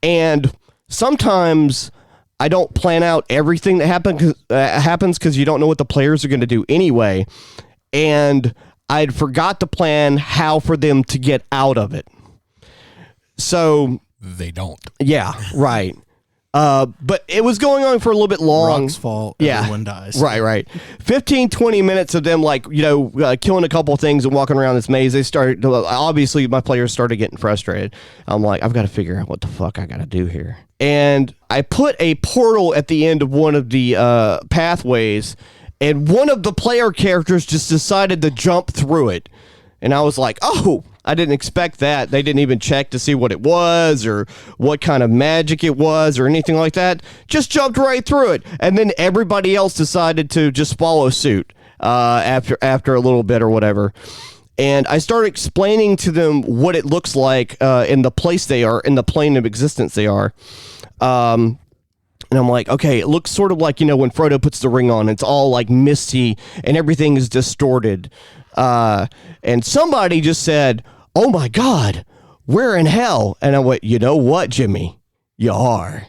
And sometimes I don't plan out everything that happens because you don't know what the players are going to do anyway. And I'd forgot to plan how for them to get out of it. So they don't. Yeah, right. But it was going on for a little bit long. Rock's fault. Everyone dies. Right. 15, 20 minutes of them, killing a couple of things and walking around this maze. They started, obviously, my players started getting frustrated. I'm like, I've got to figure out what the fuck I got to do here. And I put a portal at the end of one of the pathways, and one of the player characters just decided to jump through it. And I was like, oh, I didn't expect that. They didn't even check to see what it was or what kind of magic it was or anything like that. Just jumped right through it. And then everybody else decided to just follow suit after a little bit or whatever. And I started explaining to them what it looks like in the place they are, in the plane of existence they are. And I'm like, okay, it looks sort of like, when Frodo puts the ring on, it's all like misty and everything is distorted. And somebody just said, oh my God, we're in hell. And I went, you know what, Jimmy? You are.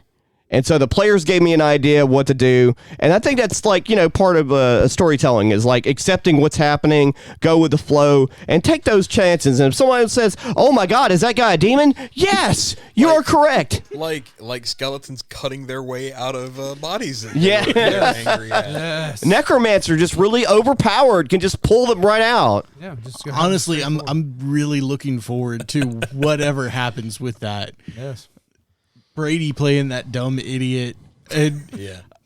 And so the players gave me an idea of what to do. And I think that's part of storytelling is like accepting what's happening, go with the flow, and take those chances. And if someone says, oh my God, is that guy a demon? Yes, you are correct. Like skeletons cutting their way out of bodies. That they're angry at. Yes. Necromancer just really overpowered, can just pull them right out. Yeah. Honestly, I'm really looking forward to whatever happens with that. Yes. Brady playing that dumb idiot, and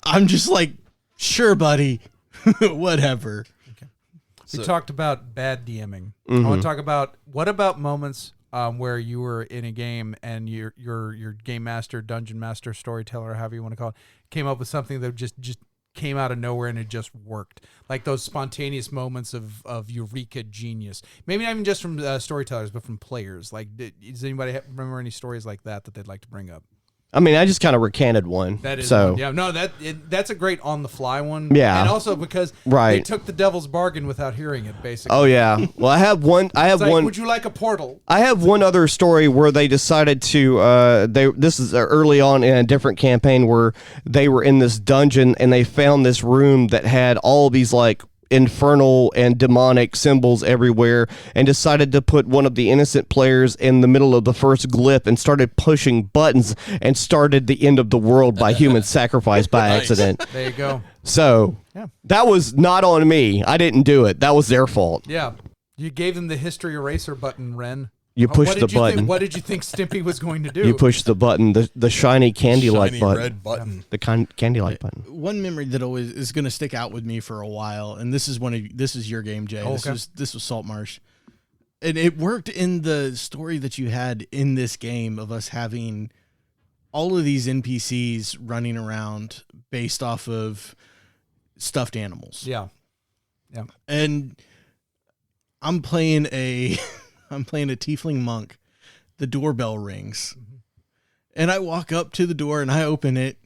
I'm just like, sure, buddy, whatever. Okay. We talked about bad DMing. I want to talk about what about moments where you were in a game and your game master, dungeon master, storyteller, however you want to call it, came up with something that just came out of nowhere and it just worked. Like those spontaneous moments of eureka genius. Maybe not even just from storytellers, but from players. Like, does anybody remember any stories like that they'd like to bring up? I mean, I just kind of recanted one. That is so. one. Yeah, no, that's a great on the fly one. Yeah, and also because they took the devil's bargain without hearing it, basically. Oh yeah. Well, I have one. Would you like a portal? I have one other story where they decided to. This is early on in a different campaign where they were in this dungeon and they found this room that had all these infernal and demonic symbols everywhere, and decided to put one of the innocent players in the middle of the first glyph and started pushing buttons and started the end of the world by human sacrifice by accident. There you go. So that was not on me. I didn't do it. That was their fault. Yeah. You gave them the history eraser button, Ren. You pushed the button. What did you think Stimpy was going to do? You pushed the button, the shiny candy-like button. Red button. The candy-like button. One memory that always is going to stick out with me for a while, and this is your game, Jay. Oh, okay. This was Saltmarsh. And it worked in the story that you had in this game of us having all of these NPCs running around based off of stuffed animals. Yeah. And I'm playing a tiefling monk. The doorbell rings. And I walk up to the door and I open it,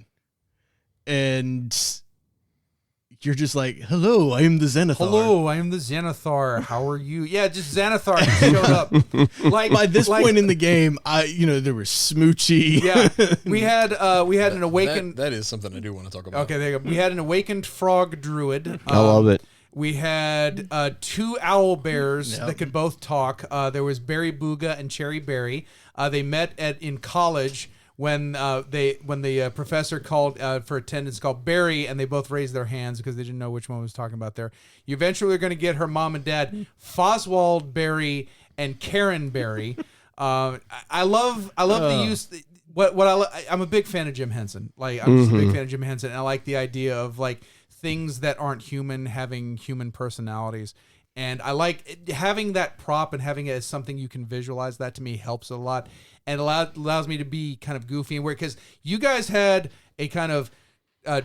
and you're just like, hello, I am the Xanathar. Hello, I am the Xanathar. How are you? Yeah, just Xanathar showed up. Like by this point in the game, there was Smoochie. Yeah, we had an awakened. That is something I do want to talk about. Okay, there you go. We had an awakened frog druid. I love it. We had 2 owl bears that could both talk. There was Berry Booga and Cherry Berry. They met in college when the professor called for attendance, called Barry, and they both raised their hands because they didn't know which one was talking about there. You eventually are going to get her mom and dad, Foswald Barry and Karen Barry. I love the use. I'm a big fan of Jim Henson. Like I'm just a big fan of Jim Henson, and I like the idea of like things that aren't human having human personalities. And I like having that prop and having it as something you can visualize. That to me helps a lot, and allows me to be kind of goofy and weird, because you guys had a kind of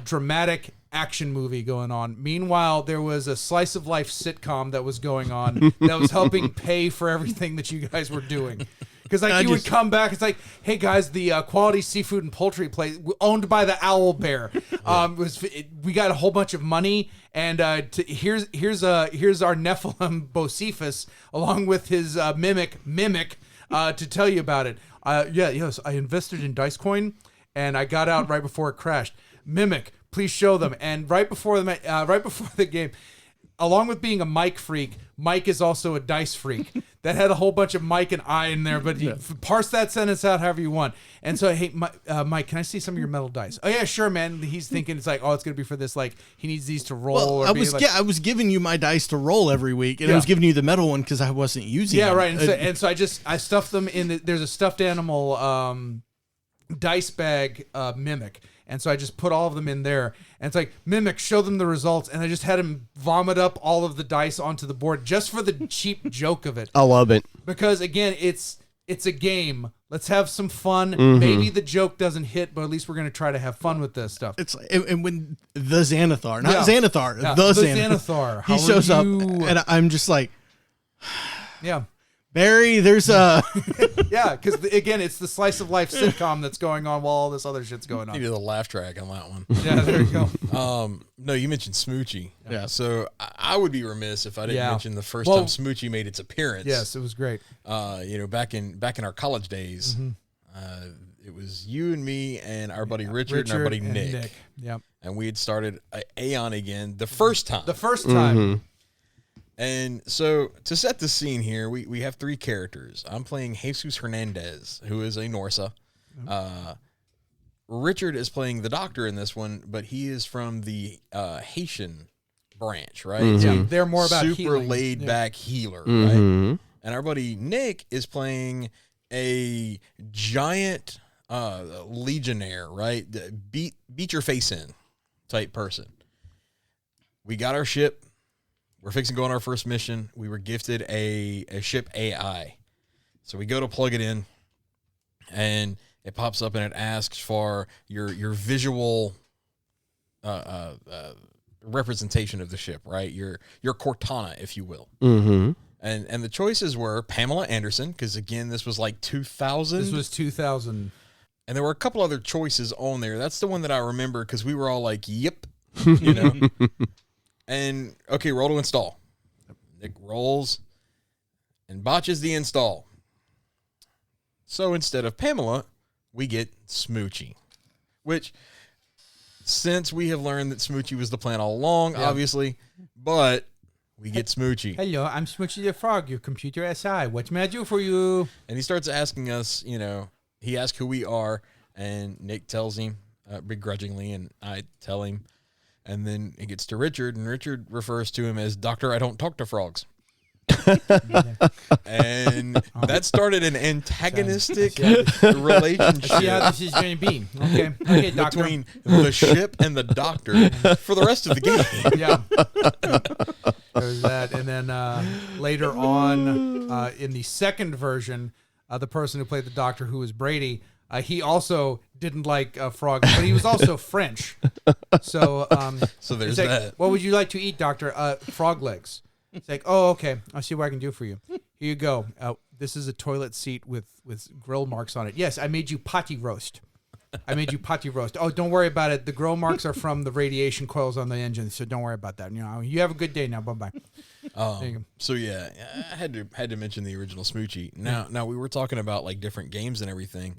dramatic action movie going on. Meanwhile, there was a slice of life sitcom that was going on that was helping pay for everything that you guys were doing. Because like would come back, it's like, hey guys, the Quality Seafood and Poultry place owned by the Owl Bear, we got a whole bunch of money, and here's our Nephilim Bocephus along with his mimic to tell you about it. Yes, I invested in Dice Coin, and I got out right before it crashed. Mimic, please show them. And right before the game, along with being a Mike freak, Mike is also a dice freak. That had a whole bunch of Mike and I in there, but you parse that sentence out however you want. And so, hey, Mike, can I see some of your metal dice? Oh yeah, sure, man. He's thinking it's like, oh, it's gonna be for this. Like he needs these to roll. Well, I was giving you my dice to roll every week, and I was giving you the metal one because I wasn't using. Yeah, them. right. And so I stuffed them in. There's a stuffed animal dice bag mimic. And so I just put all of them in there, and it's like, Mimic, show them the results. And I just had him vomit up all of the dice onto the board just for the cheap joke of it. I love it. Because again, it's a game. Let's have some fun. Mm-hmm. Maybe the joke doesn't hit, but at least we're going to try to have fun with this stuff. It's like, and when the Xanathar, not Xanathar, the Xanathar, he shows up, and I'm just like, yeah. Barry, there's a... Yeah, because again, it's the slice of life sitcom that's going on while all this other shit's going on. Maybe the laugh track on that one. Yeah, there you go. No, you mentioned Smoochie. Yeah. So I would be remiss if I didn't mention the first time Smoochie made its appearance. Yes, it was great. Back in our college days, it was you and me and our buddy Richard and our buddy Nick. Yep. And we had started Aeon again the first time. And so to set the scene here, we have 3 characters. I'm playing Jesus Hernandez, who is a Norsa. Richard is playing the doctor in this one, but he is from the Haitian branch, right? Mm-hmm. Yeah, they're more about super laid back healer, right? And our buddy Nick is playing a giant legionnaire, right? Beat your face in type person. We got our ship. We're fixing to go on our first mission. We were gifted a ship AI. So we go to plug it in, and it pops up and it asks for your visual representation of the ship, right? Your Cortana, if you will. Mm-hmm. And the choices were Pamela Anderson, because again, this was like 2000. This was 2000. And there were a couple other choices on there. That's the one that I remember because we were all like, yep, you know. And, okay, roll to install. Nick rolls and botches the install. So instead of Pamela, we get Smoochie. Which, since we have learned that Smoochie was the plan all along, obviously, but we get Smoochie. Hello, I'm Smoochie the Frog, your computer SI. What may I do for you? And he starts asking us, he asks who we are, and Nick tells him begrudgingly, and I tell him. And then it gets to Richard, and Richard refers to him as Doctor I Don't Talk to Frogs. And that started an antagonistic relationship. See how this is going to be. Okay, Doctor. Between the ship and the Doctor for the rest of the game. Yeah. There was that. And then later on, in the second version, the person who played the Doctor, who was Brady, he also didn't like frogs, but he was also French. So there's like, that. What would you like to eat, Doctor? Frog legs. It's like, oh, okay. I'll see what I can do for you. Here you go. This is a toilet seat with grill marks on it. Yes, I made you potty roast. I made you pati roast. Oh, don't worry about it. The grill marks are from the radiation coils on the engine, so don't worry about that. You have a good day now. Bye-bye. So yeah, I had to mention the original Smoochie. Now we were talking about like different games and everything.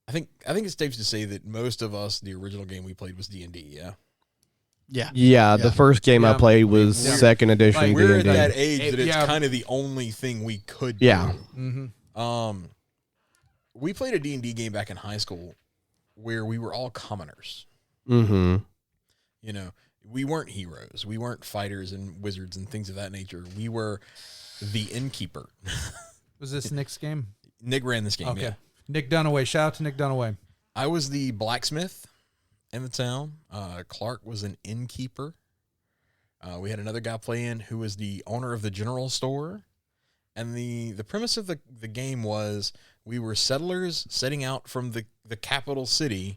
I think it's safe to say that most of us, the original game we played was D&D. Yeah. Yeah. The first game I played was second edition. Like, we're at D&D. that age that it's kind of the only thing we could do. Yeah. Mm-hmm. We played a D&D game back in high school where we were all commoners. Mm-hmm. We weren't heroes. We weren't fighters and wizards and things of that nature. We were the innkeeper. Was this Nick's game? Nick ran this game. Okay. Yeah. Nick Dunaway. Shout out to Nick Dunaway. I was the blacksmith in the town. Clark was an innkeeper. We had another guy playing who was the owner of the general store. And the premise of the game was we were settlers setting out from the capital city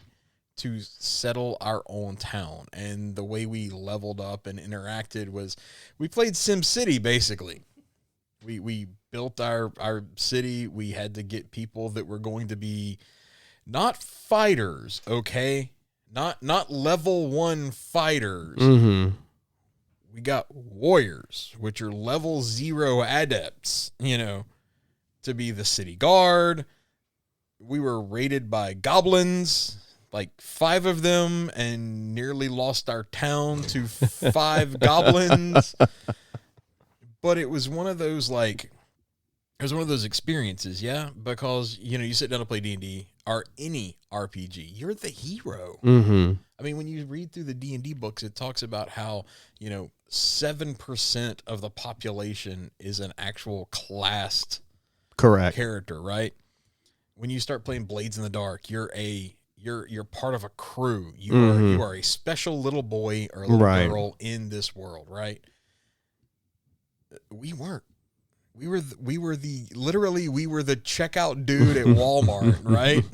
to settle our own town. And the way we leveled up and interacted was we played SimCity, basically. We built our city. We had to get people that were going to be not fighters, okay? Not level 1 fighters. Mm-hmm. We got warriors, which are level 0 adepts, to be the city guard. We were raided by goblins, like 5 of them, and nearly lost our town to 5 goblins. But it was one of those experiences, yeah, because you sit down to play D&D or any RPG, you're the hero. Mm-hmm. I mean, when you read through the D&D books, it talks about how 7% of the population is an actual classed character, right? When you start playing Blades in the Dark, you're part of a crew. You are a special little boy or little girl in this world, right? We weren't. We were the checkout dude at Walmart, right?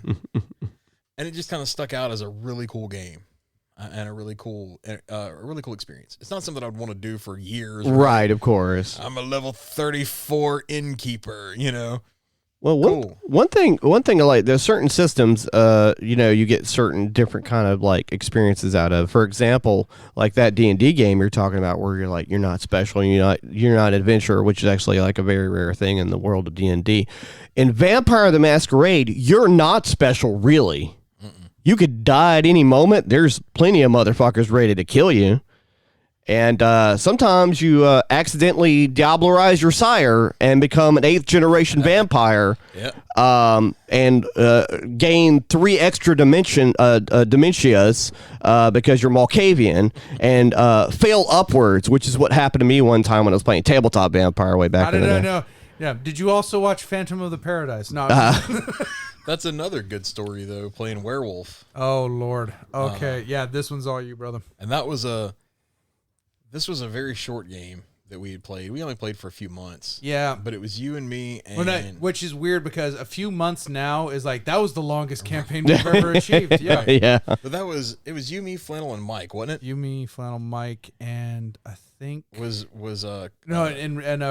And it just kind of stuck out as a really cool game and a really cool experience. It's not something I'd want to do for years. Right, of course. I'm a level 34 innkeeper, Well, one thing I like, there's certain systems, you get certain different kind of like experiences out of. For example, like that D&D game you're talking about, where you're like you're not special, and you're not an adventurer, which is actually like a very rare thing in the world of D&D. In Vampire the Masquerade, you're not special, really. You could die at any moment. There's plenty of motherfuckers ready to kill you. And sometimes you accidentally diablerize your sire and become an 8th generation vampire, and gain 3 extra dementias because you're Malkavian, and fail upwards, which is what happened to me one time when I was playing tabletop vampire way back in the day. No. Yeah. Did you also watch Phantom of the Paradise? No. That's another good story, though, playing werewolf. Oh, Lord. Okay. Yeah, this one's all you, brother. And this was a very short game that we had played. We only played for a few months. Yeah. But it was you and me. And which is weird because a few months now is like, that was the longest campaign we've ever achieved. Yeah. Yeah. But it was you, me, Flannel, and Mike, wasn't it? You, me, Flannel, Mike, and I think... And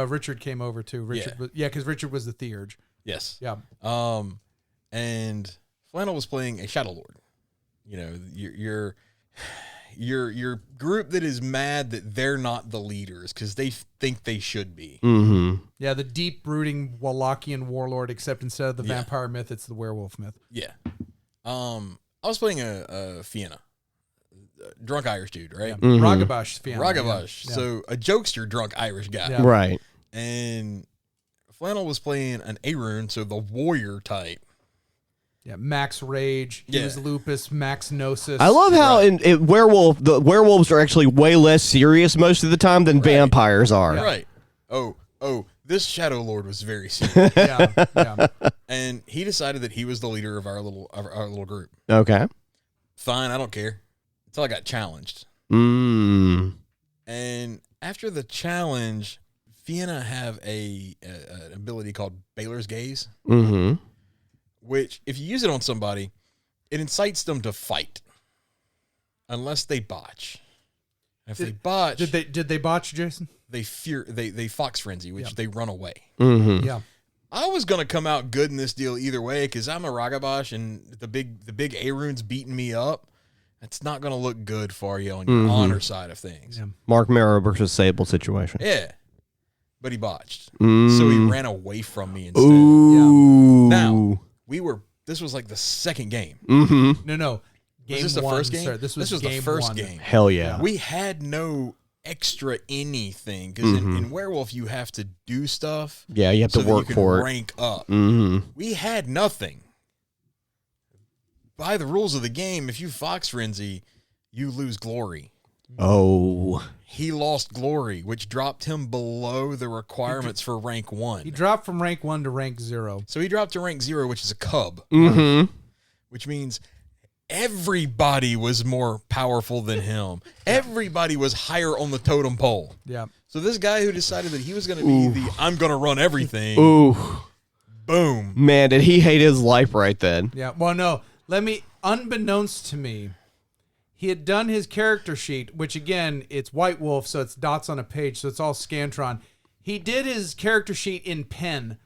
Richard came over too. Because Richard was the Theurge. Yes. Yeah. And Flannel was playing a Shadow Lord. Your group that is mad that they're not the leaders because they think they should be. Mm-hmm. Yeah, the deep-rooting Wallachian warlord, except instead of the vampire myth, it's the werewolf myth. Yeah. I was playing a Fianna, drunk Irish dude, right? Yeah. Mm-hmm. Ragabash Fianna. Ragabash. Yeah. So a jokester drunk Irish guy. Yeah. Right. And Flannel was playing an Arun, so the warrior type. Yeah, Max Rage. He was Lupus, Max Gnosis. I love how in the werewolves are actually way less serious most of the time than vampires are. Yeah. Right. Oh, this Shadow Lord was very serious. Yeah. And he decided that he was the leader of our little group. Okay. Fine, I don't care. Until I got challenged. And after the challenge, Fianna have an ability called Baylor's Gaze. Mm-hmm. Which, if you use it on somebody, it incites them to fight, unless they botch. If they botch, did they botch, Jason? They fox frenzy, which they run away. Mm-hmm. Yeah, I was gonna come out good in this deal either way because I'm a Ragabash and the big A-rune's beating me up. It's not gonna look good for you on your honor side of things. Yeah. Mark Marrow versus Sable situation. Yeah, but he botched, so he ran away from me instead. Ooh. Yeah. Now this was like the second game. No. Game was this the one, first game? Sir. This was the first one. game. Hell yeah. We had no extra anything because in Werewolf you have to do stuff. Yeah, you have to work for it. Rank up. We had nothing. By the rules of the game, if you Fox Renzi, you lose glory. Oh. He lost glory, which dropped him below the requirements for rank 1. He dropped from rank 1 to rank 0. So he dropped to rank 0, which is a cub. Which means everybody was more powerful than him. Everybody was higher on the totem pole. Yeah. So this guy who decided that he was going to be I'm going to run everything. Ooh. Boom. Man, did he hate his life right then? Yeah. Well, no. Unbeknownst to me, he had done his character sheet, which again, it's White Wolf, so it's dots on a page, so it's all Scantron. He did his character sheet in pen.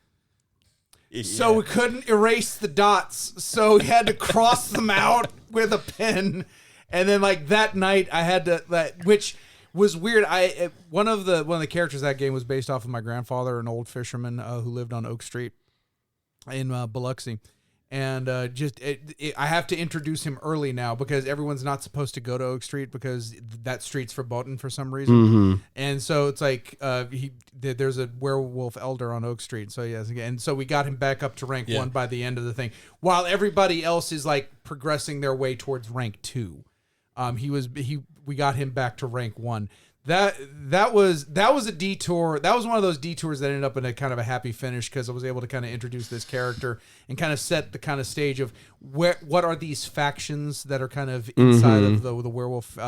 Yeah. So we couldn't erase the dots, so he had to cross them out with a pen. And then like that night I had to which was weird. One of the characters that game was based off of my grandfather, an old fisherman who lived on Oak Street in Biloxi. And I have to introduce him early now because everyone's not supposed to go to Oak Street because that street's verboten for some reason. And so it's like there's a werewolf elder on Oak Street. So yes, and so we got him back up to rank 1 by the end of the thing, while everybody else is like progressing their way towards rank 2. We got him back to rank 1. That was a detour. That was one of those detours that ended up in a kind of a happy finish because I was able to kind of introduce this character and kind of set the kind of stage of what are these factions that are kind of inside of the werewolf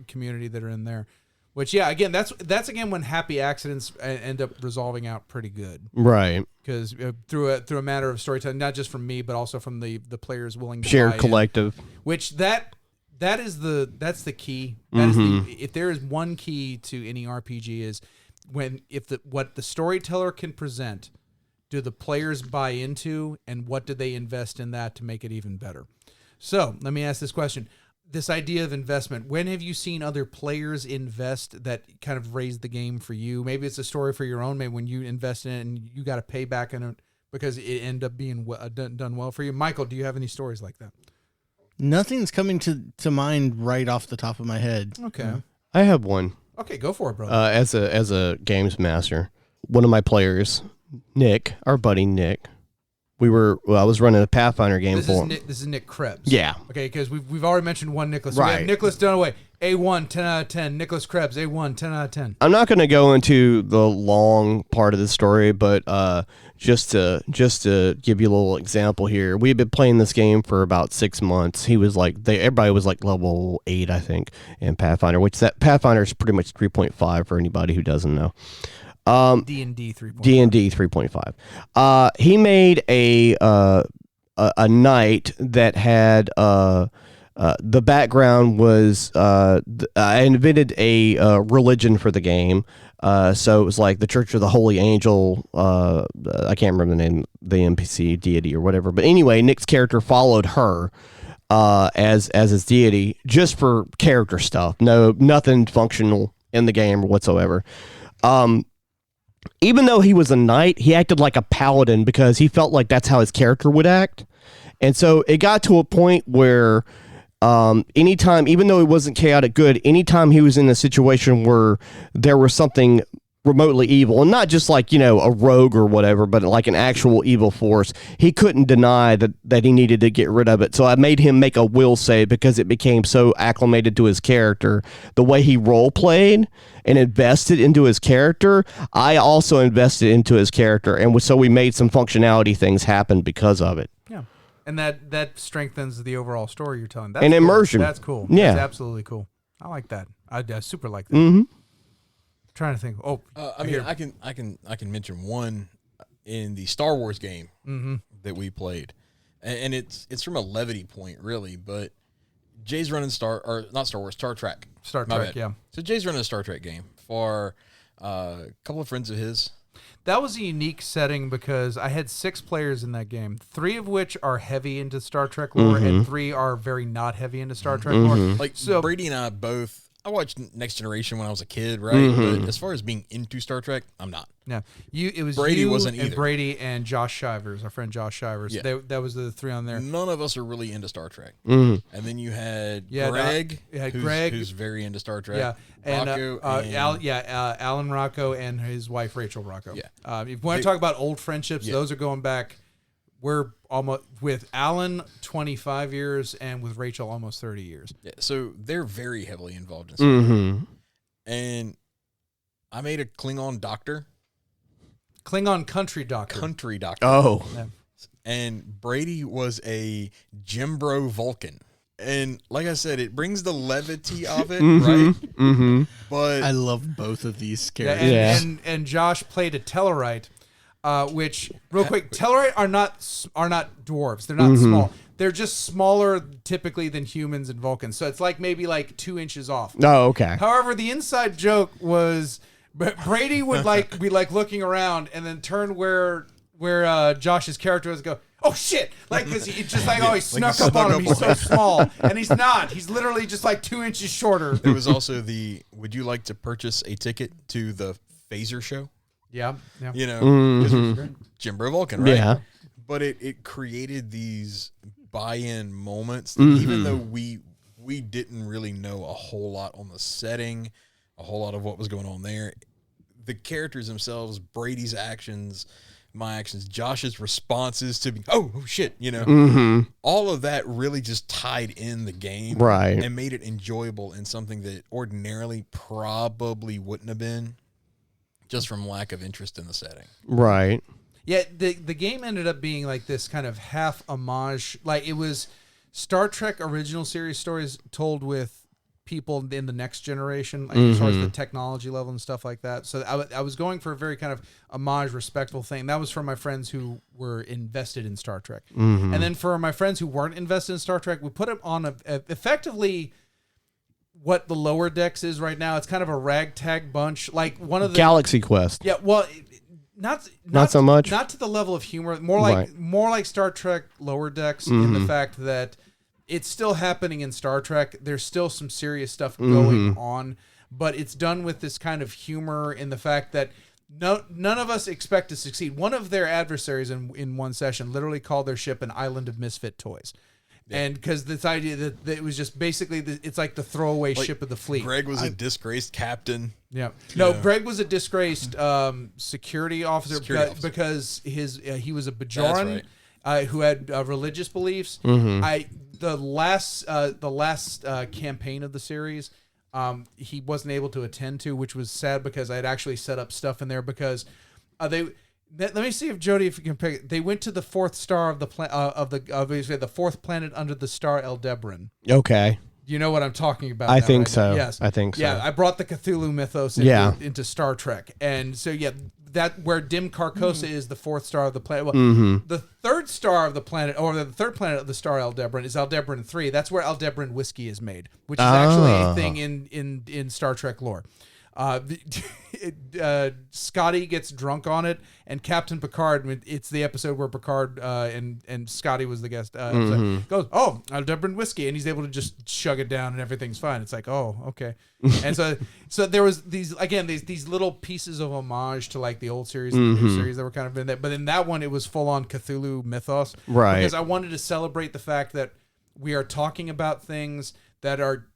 community that are in there. Which again that's again when happy accidents end up resolving out pretty good, right? Because through a matter of storytelling, not just from me but also from the players willing to shared collective, which that's the key. That is if there is one key to any RPG is what the storyteller can present, do the players buy into, and what do they invest in that to make it even better? So let me ask this question. This idea of investment, when have you seen other players invest that kind of raised the game for you? Maybe it's a story for your own, maybe when you invest in it and you got to pay back in it because it ended up being done well for you. Michael, do you have any stories like that? Nothing's coming to mind right off the top of my head. Okay. I have one. Okay, go for it, brother. As a games master, one of my players, Nick, our buddy Nick, I was running a Pathfinder game for him. This is Nick Krebs. Yeah. Okay, because we've already mentioned one Nicholas. Right. We have Nicholas Dunaway, A1, 10 out of 10. Nicholas Krebs, A1, 10 out of 10. I'm not going to go into the long part of the story, but just to give you a little example here, we had been playing this game for about 6 months. He was like, everybody was like level 8, I think, in Pathfinder, which that Pathfinder is pretty much 3.5 for anybody who doesn't know. D&D 3.5. D&D 3.5. He made a night that had the background was I invented a religion for the game. So it was like the Church of the Holy Angel. I can't remember the name, the NPC deity or whatever. But anyway, Nick's character followed her as his deity just for character stuff. Nothing functional in the game whatsoever. Even though he was a knight, he acted like a paladin because he felt like that's how his character would act. And so it got to a point where anytime, even though it wasn't chaotic good, anytime he was in a situation where there was something remotely evil, and not just like, a rogue or whatever, but like an actual evil force, he couldn't deny that he needed to get rid of it. So I made him make a will save because it became so acclimated to his character. The way he role played and invested into his character, I also invested into his character, and so we made some functionality things happen because of it. Yeah. And that strengthens the overall story you're telling. That's and cool. Immersion. That's cool. Yeah. That's absolutely cool. I like that. I super like that. Trying to think. I can mention one in the Star Wars game that we played, and it's from a levity point really, but Jay's running Star Trek. Star Trek, yeah. So Jay's running a Star Trek game for a couple of friends of his. That was a unique setting because I had 6 players in that game, 3 of which are heavy into Star Trek lore, and 3 are very not heavy into Star Trek lore. Like, so Brady and I both, I watched Next Generation when I was a kid, right? But as far as being into Star Trek, I'm not. Yeah, it was Brady you wasn't and either. Brady and Josh Shivers, our friend Josh Shivers. Yeah. That was the 3 on there. None of us are really into Star Trek. And then you had Greg, who's very into Star Trek. Yeah, and, Rocco Alan Rocco and his wife Rachel Rocco. Yeah. If you want to talk about old friendships, those are going back. We're almost with Alan 25 years and with Rachel almost 30 years. Yeah, so they're very heavily involved in Star Trek. And I made a Klingon doctor. Klingon country doctor. Oh. Yeah. And Brady was a Jimbro Vulcan. And like I said, it brings the levity of it, right? But I love both of these characters. Yeah, and Josh played a Tellarite, which real quick, Tellarite are not dwarves. They're not small. They're just smaller typically than humans and Vulcans. So it's like maybe like 2 inches off. Oh, okay. However, the inside joke was Brady would be looking around and then turn where Josh's character was and go, oh shit! Like, because he just he snuck up on him. He's so small, and he's not. He's literally just like 2 inches shorter. There was also would you like to purchase a ticket to the phaser show? Yeah. You know, Jimbro Vulcan, right? Yeah. But it created these buy-in moments, even though we didn't really know a whole lot on the setting, a whole lot of what was going on there. The characters themselves, Brady's actions, my actions, Josh's responses to oh shit, you know, all of that really just tied in the game, right, and made it enjoyable in something that ordinarily probably wouldn't have been, just from lack of interest in the setting. Right. Yeah, the game ended up being like this kind of half homage. Like, it was Star Trek original series stories told with people in the next generation, like as far as the technology level and stuff like that. So I was going for a very kind of homage, respectful thing. That was for my friends who were invested in Star Trek. And then for my friends who weren't invested in Star Trek, we put it on effectively what the Lower Decks is right now. It's kind of a ragtag bunch. Like one of the Galaxy Quest. Yeah, well, not so much. Not to the level of humor. More like Star Trek Lower Decks in the fact that it's still happening in Star Trek. There's still some serious stuff going on, but it's done with this kind of humor in the fact that none of us expect to succeed. One of their adversaries in one session literally called their ship an island of misfit toys. Yeah. And because this idea that it was just basically, it's like the throwaway ship of the fleet. Greg was a disgraced captain. Yeah. No, Greg was a disgraced security officer because he was a Bajoran who had religious beliefs. The last campaign of the series, he wasn't able to attend to, which was sad because I had actually set up stuff in there because let me see if Jody, if you can pick it. They went to the 4th star of the obviously the 4th planet under the star Aldebaran. Okay. You know what I'm talking about? I think right so. Yes. I think so. Yeah, I brought the Cthulhu mythos into Star Trek. And so, that where Dim Carcosa is the 4th star of the planet. Well, the 3rd star of the planet, or the 3rd planet of the star Aldebaran, is Aldebaran 3. That's where Aldebaran whiskey is made, which is actually a thing in Star Trek lore. Scotty gets drunk on it, and Captain Picard, it's the episode where Picard and Scotty was the guest, goes, oh, Aldebaran whiskey, and he's able to just chug it down and everything's fine. It's like, oh, okay. And so there was these little pieces of homage to like the old series and the new series that were kind of in there, but in that one it was full on Cthulhu mythos, right? Because I wanted to celebrate the fact that we are talking about things that are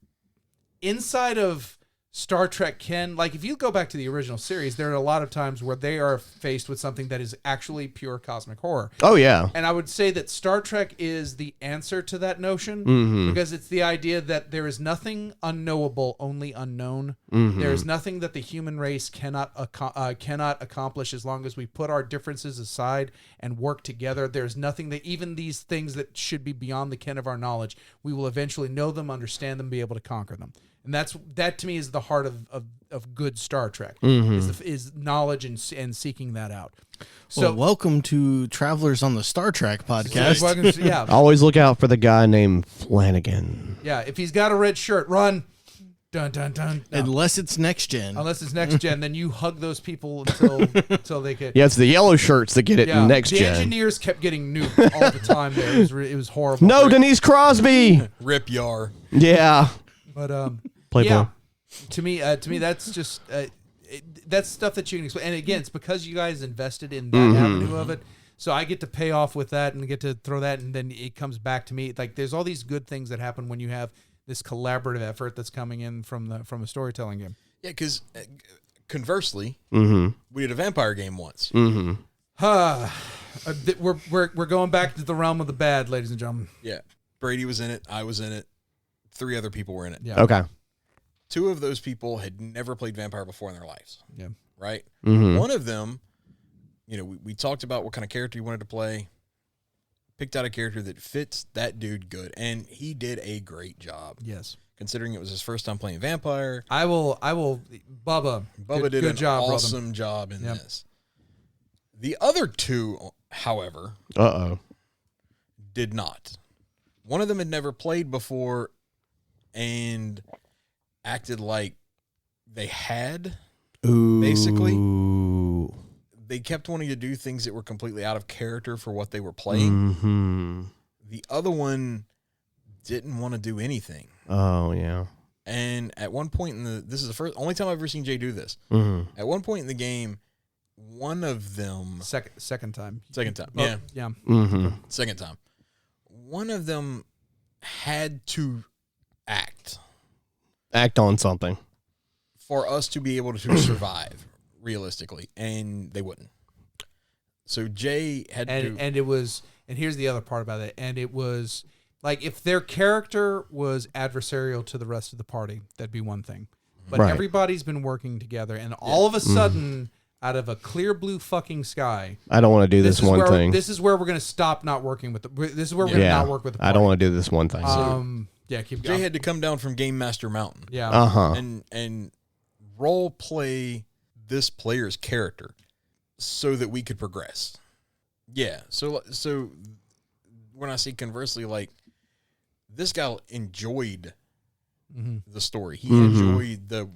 inside of Star Trek can, like, if you go back to the original series, there are a lot of times where they are faced with something that is actually pure cosmic horror. Oh, yeah. And I would say that Star Trek is the answer to that notion because it's the idea that there is nothing unknowable, only unknown. There is nothing that the human race cannot accomplish as long as we put our differences aside and work together. There's nothing that, even these things that should be beyond the ken of our knowledge, we will eventually know them, understand them, be able to conquer them. And that to me is the heart of good Star Trek, is knowledge and seeking that out. So welcome to Travelers on the Star Trek podcast. Yeah. Always look out for the guy named Flanagan. Yeah, if he's got a red shirt, run. Dun dun dun. No. Unless it's next gen. Unless it's next gen, then you hug those people until they get. Yeah, it's the yellow shirts that get it in next gen. The engineers kept getting nuked all the time. There, it was horrible. No, Denise Crosby. Rip Yar. Yeah. But Playboy. yeah. To me, that's just that's stuff that you can explain. And again, it's because you guys invested in that avenue of it. So I get to pay off with that and get to throw that, and then it comes back to me. Like there's all these good things that happen when you have this collaborative effort that's coming in from a storytelling game. Yeah, because conversely, Mm-hmm. we did a vampire game once. Mm-hmm. We're going back to the realm of the bad, ladies and gentlemen. Yeah, Brady was in it. I was in it. 3 other people were in it. Yeah. Okay. 2 of those people had never played vampire before in their lives. Yeah. Right? Mm-hmm. One of them, we talked about what kind of character you wanted to play, picked out a character that fits that dude good, and he did a great job. Yes. Considering it was his first time playing vampire. I will Bubba Did an job, awesome job in this. The other 2, however, did not. One of them had never played before and acted like they had. Ooh. Basically. They kept wanting to do things that were completely out of character for what they were playing. Mm-hmm. The other one didn't want to do anything. Oh, yeah. And at one point this is the only time I've ever seen Jay do this. Mm-hmm. At one point in the game, one of them second time. Yeah. Yeah. Mm-hmm. Second time. One of them had to act on something for us to be able to survive realistically, and they wouldn't. So Jay had to, and it was, and here's the other part about it, and it was like if their character was adversarial to the rest of the party, that'd be one thing. But everybody's been working together, and all of a sudden, out of a clear blue fucking sky, I don't want to do this one thing. This is where we're going to stop not working with this is where we're going to not work with the party. I don't want to do this one thing. Keep going. Jay had to come down from Game Master Mountain. Yeah. And role play this player's character so that we could progress. Yeah. So when I say conversely, like this guy enjoyed the story. He enjoyed the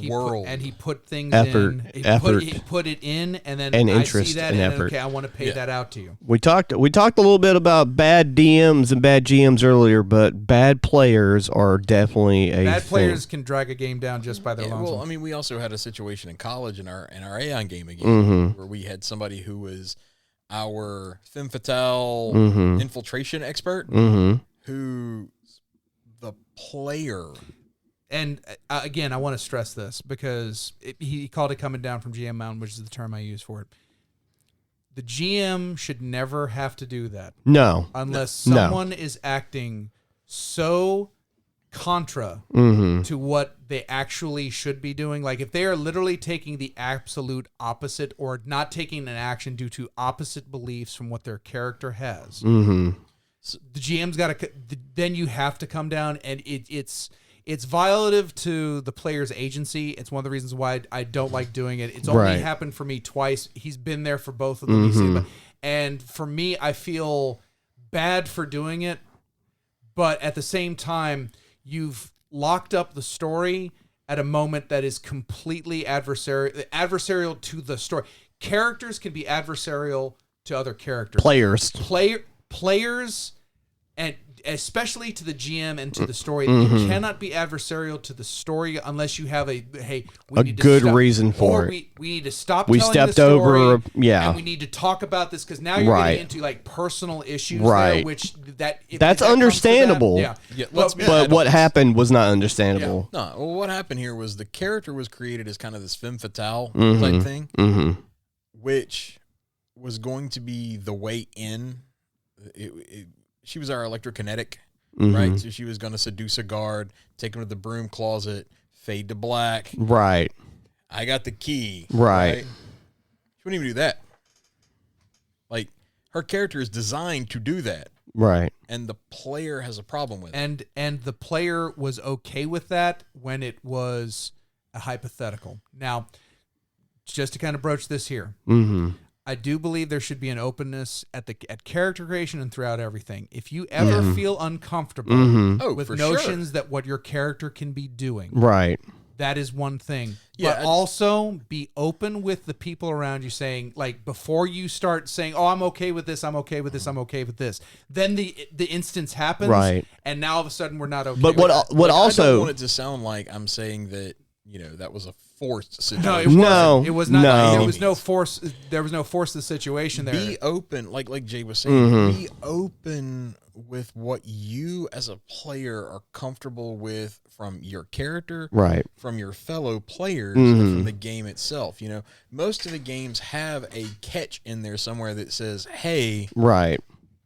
world. And he put things effort, in. He put it in, and then and I interest see that, and and effort. okay, I want to pay that out to you. We talked a little bit about bad DMs and bad GMs earlier, but bad players are definitely a bad thing. Players can drag a game down just by their lonesome. Well, I mean, we also had a situation in college in our Aeon game again where we had somebody who was our femme fatale infiltration expert who the player. And again, I want to stress this because he called it coming down from GM Mountain, which is the term I use for it. The GM should never have to do that. No. Unless someone is acting so contra to what they actually should be doing. Like if they are literally taking the absolute opposite or not taking an action due to opposite beliefs from what their character has. So the GM's got to, then you have to come down, and it's violative to the player's agency. It's one of the reasons why I don't like doing it. It's only happened for me twice. He's been there for both of them. And for me, I feel bad for doing it. But at the same time, you've locked up the story at a moment that is completely adversarial to the story. Characters can be adversarial to other characters. Players, and especially to the GM and to the story, you cannot be adversarial to the story unless you have a good reason for it. We need to stop. We telling stepped the story, over, and we need to talk about this because now you're getting into like personal issues, there, which that's understandable. But what happened was not understandable. Yeah. No, well, what happened here was the character was created as kind of this femme fatale type thing, which was going to be the way in. She was our electrokinetic, right? So she was going to seduce a guard, take him to the broom closet, fade to black. Right. I got the key. Right. She wouldn't even do that. Like, her character is designed to do that. Right. And the player has a problem with it. And the player was okay with that when it was a hypothetical. Now, just to kind of broach this here. I do believe there should be an openness at character creation and throughout everything. If you ever feel uncomfortable with notions that what your character can be doing, right, that is one thing. Yeah, but also be open with the people around you, saying, like, before you start saying, "Oh, I'm okay with this. I'm okay with this. I'm okay with this." Then the instance happens, right, and now all of a sudden we're not okay. But with what that. also I don't want it to sound like I'm saying that that was a forced situation. No, it wasn't. No, It was not. no. There was no force. There was no force to the situation there. Be open, like Jay was saying. Be open with what you as a player are comfortable with from your character, right, from your fellow players, and from the game itself. Most of the games have a catch in there somewhere that says, "Hey, right."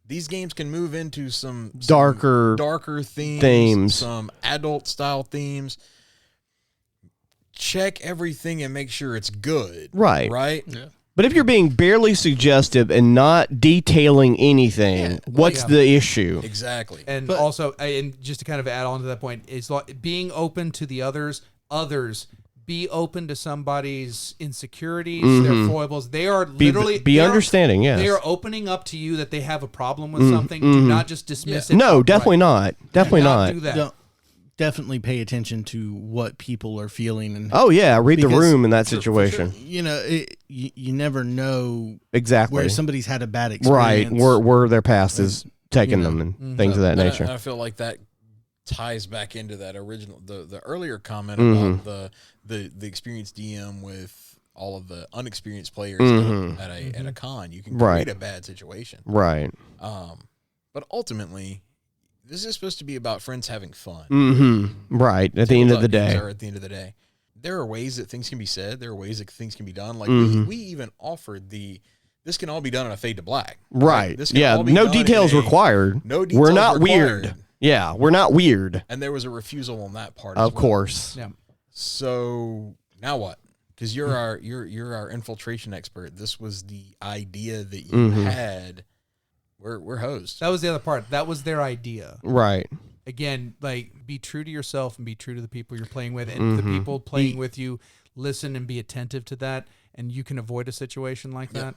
These games can move into some darker themes, some adult style themes. Check everything and make sure it's good. Right. Right? Yeah. But if you're being barely suggestive and not detailing anything, what's the issue? Exactly. And also, and just to kind of add on to that point, is being open to the others. Be open to somebody's insecurities, their foibles. They are literally be understanding. Yes, they are opening up to you that they have a problem with something. Do not just dismiss it. No, outright. definitely not. Definitely not. Do that. Don't- Definitely pay attention to what people are feeling. And Oh yeah, read the room in that situation. You never know Exactly. where somebody's had a bad Right, experience. where their past is taking them and things of that nature. I feel like that ties back into that original, the earlier comment about the experienced DM with all of the unexperienced players at a con. You can create a bad situation. Right. But ultimately, this is supposed to be about friends having fun. Right. At the end of the day. At the end of the day, there are ways that things can be said. There are ways that things can be done. Like we even offered this can all be done in a fade to black. Right. This can Yeah. all be No done details in required. No details We're not required. weird. Yeah. We're not weird. And there was a refusal on that part. Of as well. course. Yeah. So now what? Because you're our infiltration expert. This was the idea that you had. We're hosts. That was the other part. That was their idea. Right. Again, like, be true to yourself and be true to the people you're playing with, and the people playing with you. Listen and be attentive to that, and you can avoid a situation like that.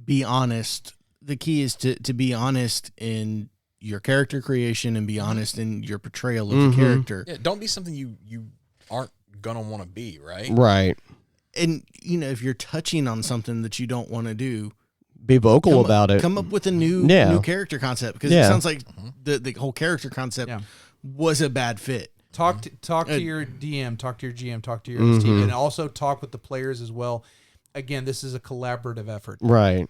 Be honest. The key is to be honest in your character creation and be honest in your portrayal of the character. Yeah, don't be something you aren't gonna want to be, right? Right. And if you're touching on something that you don't want to do, Be vocal about it. Come up with a new character concept, because it sounds like the whole character concept was a bad fit. Talk to your DM, talk to your GM, talk to your team, and also talk with the players as well. Again, this is a collaborative effort. Right.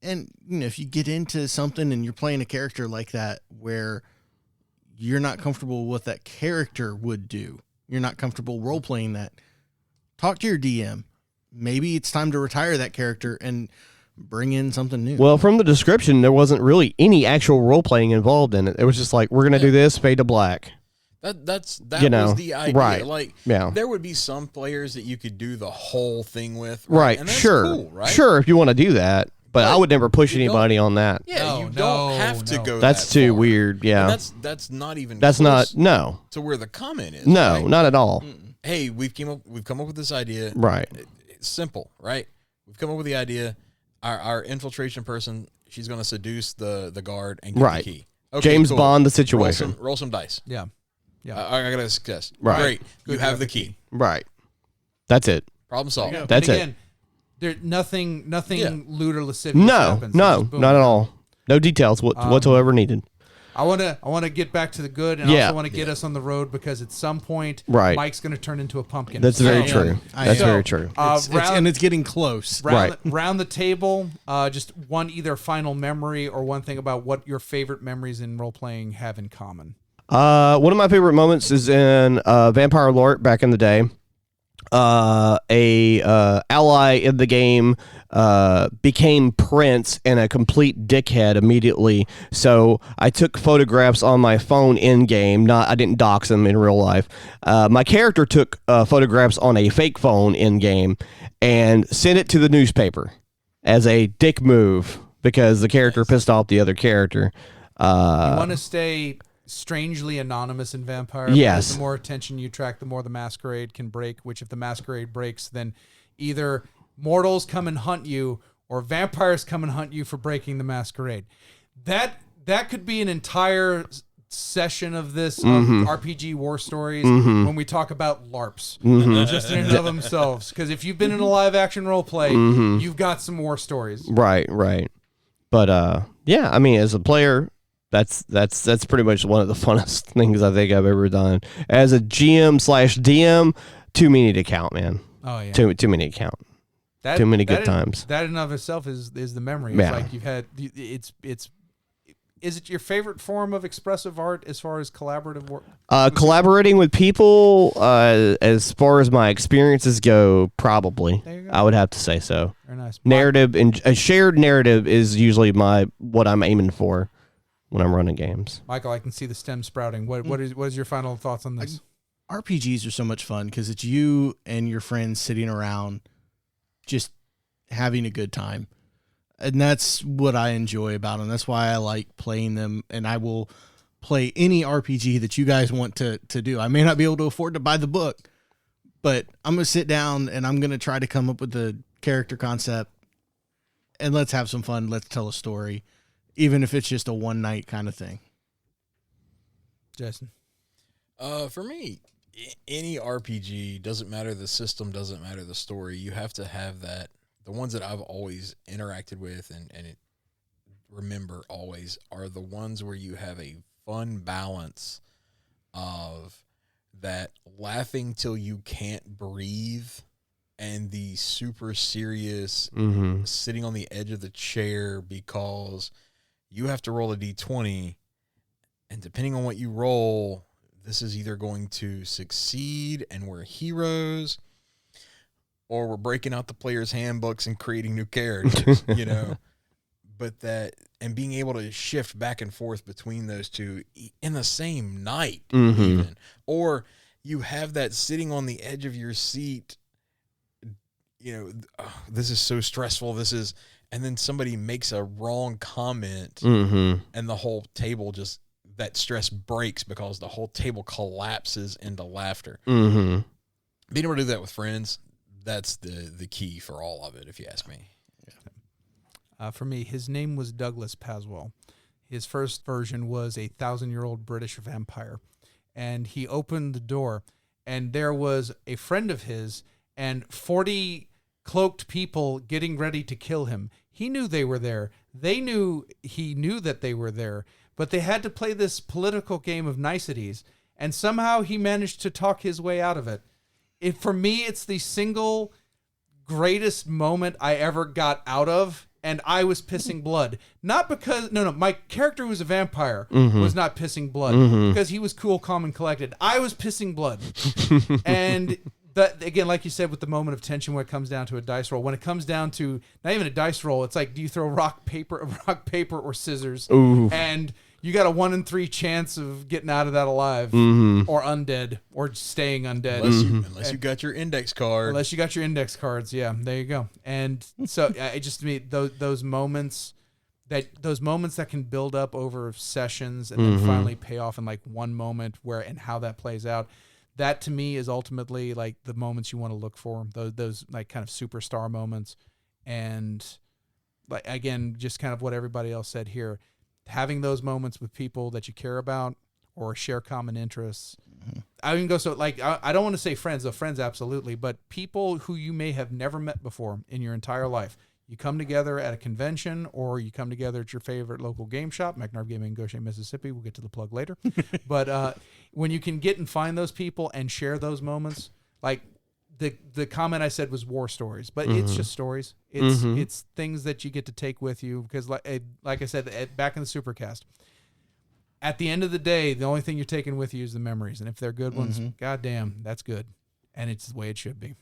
And if you get into something and you're playing a character like that where you're not comfortable with what that character would do, you're not comfortable role playing that, talk to your DM. Maybe it's time to retire that character and bring in something new. Well, from the description, there wasn't really any actual role playing involved in it. It was just like, we're gonna do this, fade to black. That was the idea. Right. Like, Yeah. there would be some players that you could do the whole thing with. Right. And that's Sure. cool, right? Sure, if you want to do that. But I would never push you anybody on that. Yeah, No, you don't no, have to no. go. That's that too far. weird. Yeah. And that's not even. That's close not. No. to where the comment is. No. right? Not at all. Hey, we've come up with this idea. Right. It's simple, right? We've come up with the idea. Our infiltration person, she's going to seduce the guard and get Right. the key. Okay, James cool. Bond the situation. Roll some dice. Yeah. I got a success. Right. Great. Good, You have the key. Right. That's it. Problem solved. That's and it. again, There nothing Yeah. lewd or lascivious No. happens. No. Just boom. Not at all. No details whatsoever needed. I want to get back to the good, and Yeah. also want to get us on the road, because at some point, Right. Mike's going to turn into a pumpkin. That's very So, true. I That's am. very true. And it's getting close. Round the table, just one either final memory or one thing about what your favorite memories in role playing have in common. One of my favorite moments is in Vampire Lore back in the day. A ally in the game became Prince and a complete dickhead immediately. So I took photographs on my phone in game. I didn't dox him in real life. My character took photographs on a fake phone in game and sent it to the newspaper as a dick move because the character pissed off the other character. You want to stay strangely anonymous in Vampire. Yes. Because the more attention you attract, the more the masquerade can break, which if the masquerade breaks, then either mortals come and hunt you or vampires come and hunt you for breaking the masquerade. That could be an entire session of this RPG war stories when we talk about LARPs, just in and of themselves. Because if you've been in a live action role play, you've got some war stories. Right. But yeah, I mean, as a player, that's pretty much one of the funnest things I think I've ever done. As a GM/DM, too many to count, man. Oh yeah, too many to count. Too many good times. That in and of itself is the memory. It's Yeah. like you've had. Is it your favorite form of expressive art as far as collaborative work? Collaborating with people, as far as my experiences go, probably. There you go. I would have to say so. Very nice. Narrative and a shared narrative is usually what I'm aiming for when I'm running games. Michael, I can see the stem sprouting. What is your final thoughts on this? RPGs are so much fun because it's you and your friends sitting around just having a good time. And that's what I enjoy about them. That's why I like playing them. And I will play any RPG that you guys want to do. I may not be able to afford to buy the book, but I'm going to sit down and I'm going to try to come up with a character concept. And let's have some fun. Let's tell a story, even if it's just a one night kind of thing. Jason? For me, any RPG, doesn't matter the system, doesn't matter the story, you have to have that. The ones that I've always interacted with and remember always are the ones where you have a fun balance of that laughing till you can't breathe and the super serious sitting on the edge of the chair because you have to roll a D20, and depending on what you roll, this is either going to succeed and we're heroes, or we're breaking out the player's handbooks and creating new characters, you know. But that, and being able to shift back and forth between those two in the same night, even. Or you have that sitting on the edge of your seat, you know, this is so stressful, and then somebody makes a wrong comment, and the whole table just, that stress breaks because the whole table collapses into laughter. Being able to do that with friends, that's the key for all of it, if you ask me. For me, his name was Douglas Paswell. His first version was a 1,000-year-old British vampire. And he opened the door, and there was a friend of his and 40 cloaked people getting ready to kill him. He knew they were there. He knew that they were there. But they had to play this political game of niceties, and somehow he managed to talk his way out of it. For me, it's the single greatest moment I ever got out of, and I was pissing blood. Not because, my character who was a vampire was not pissing blood because he was cool, calm, and collected. I was pissing blood. And that, again, like you said, with the moment of tension when it comes down to a dice roll, when it comes down to not even a dice roll, it's like, do you throw rock, paper, or scissors? Ooh. And you got a 1 in 3 chance of getting out of that alive or undead or staying undead. Unless you got your index card. Unless you got your index cards. Yeah, there you go. And so it just, to me, those moments that can build up over sessions and then finally pay off in like one moment and how that plays out. That to me is ultimately like the moments you want to look for, those like kind of superstar moments. And like, again, just kind of what everybody else said here, having those moments with people that you care about or share common interests. I even go so like, I don't want to say friends, though friends absolutely, but people who you may have never met before in your entire life. You come together at a convention, or you come together at your favorite local game shop, McNarv Gaming in Goshen, Mississippi. We'll get to the plug later. But when you can get and find those people and share those moments, like the comment I said was war stories, but it's just stories. It's things that you get to take with you because, like I said, back in the Supercast, at the end of the day, the only thing you're taking with you is the memories, and if they're good ones, goddamn, that's good, and it's the way it should be.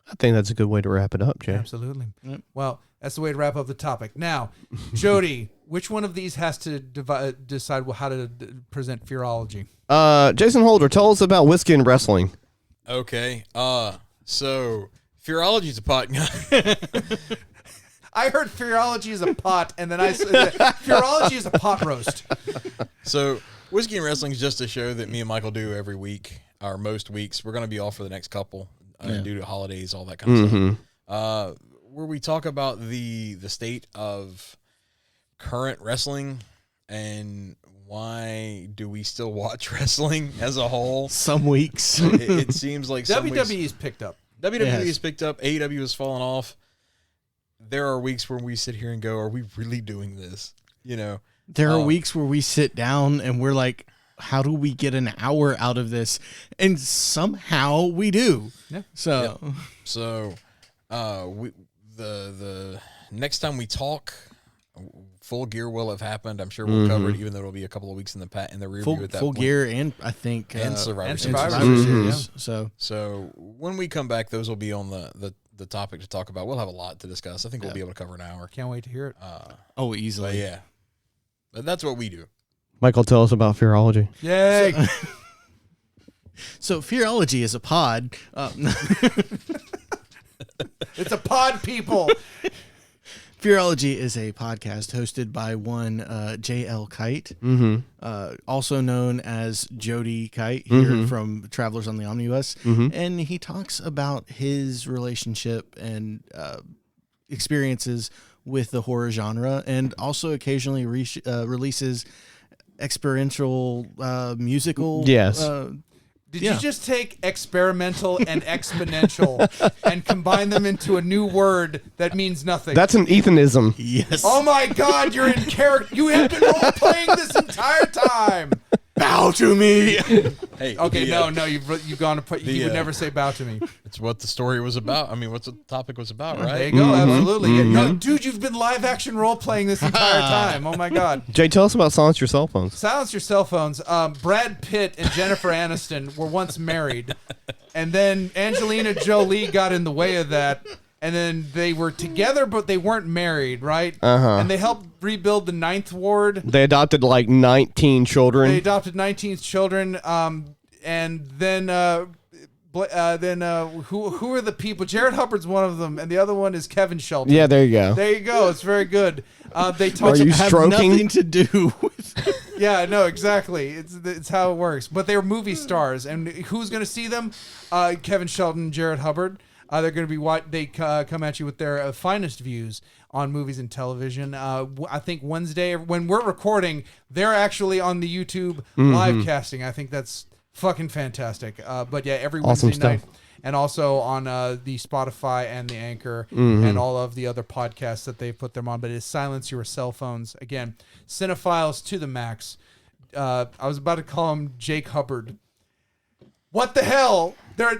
I think that's a good way to wrap it up, Jay. Absolutely. Yep. Well, that's the way to wrap up the topic. Now, Jody, which one of these has to decide how to present Fearology? Jason Holder, tell us about whiskey and wrestling. Okay. So Fearology is a pot. I heard Fearology is a pot, and then I said Fearology is a pot roast. So Whiskey and Wrestling is just a show that me and Michael do every week, or most weeks. We're going to be off for the next couple due to holidays, all that kind of stuff. where we talk about the state of current wrestling and why do we still watch wrestling as a whole? Some weeks. It seems like some WWE's picked up. WWE's picked up. AEW has fallen off. There are weeks where we sit here and go, are we really doing this? You know, there are weeks where we sit down and we're like, how do we get an hour out of this? And somehow we do. Yeah. So, the next time we talk, Full Gear will have happened. I'm sure we'll cover it, even though it'll be a couple of weeks in the rear view at that Full point. Gear and I think and Survivor Series. So when we come back, those will be on the topic to talk about. We'll have a lot to discuss. I think we'll be able to cover an hour. Can't wait to hear it. Easily. But yeah, but that's what we do. Michael, tell us about Fearology. Yay! So Fearology is a pod. It's a pod, people. Fearology is a podcast hosted by one J.L. Kite, also known as Jody Kite, here from Travelers on the Omnibus. And he talks about his relationship and experiences with the horror genre, and also occasionally releases experiential musical. Yes. Did you just take experimental and exponential and combine them into a new word that means nothing? That's an Ethanism. Yes. Oh my God, you're in character. You have been role playing this entire time. Bow to me. Hey, Okay, no, you've gone to put. You would never say bow to me. It's what the story was about. I mean, what the topic was about, right? There you go. Absolutely. Yeah, no, dude, you've been live action role playing this entire time. Oh my God. Jay, tell us about Silence Your Cell Phones. Silence Your Cell Phones. Brad Pitt and Jennifer Aniston were once married, and then Angelina Jolie got in the way of that, and then they were together, but they weren't married, right? And they helped rebuild the Ninth Ward. They adopted like 19 children. They adopted 19 children, and then who are the people? Jared Hubbard's one of them, and the other one is Kevin Shelton. Yeah, there you go. There you go. It's very good. They talk. Are you have stroking? nothing to do with. Yeah, no, exactly. It's how it works. But they were movie stars, and who's going to see them? Kevin Shelton, Jared Hubbard. They're going to be come at you with their finest views on movies and television. I think Wednesday, when we're recording, they're actually on the YouTube live casting. I think that's fucking fantastic. But yeah, every Awesome Wednesday night. stuff. And also on the Spotify and the Anchor and all of the other podcasts that they put them on. But it's Silence Your Cell Phones. Again, cinephiles to the max. I was about to call him Jake Hubbard. What the hell? Jared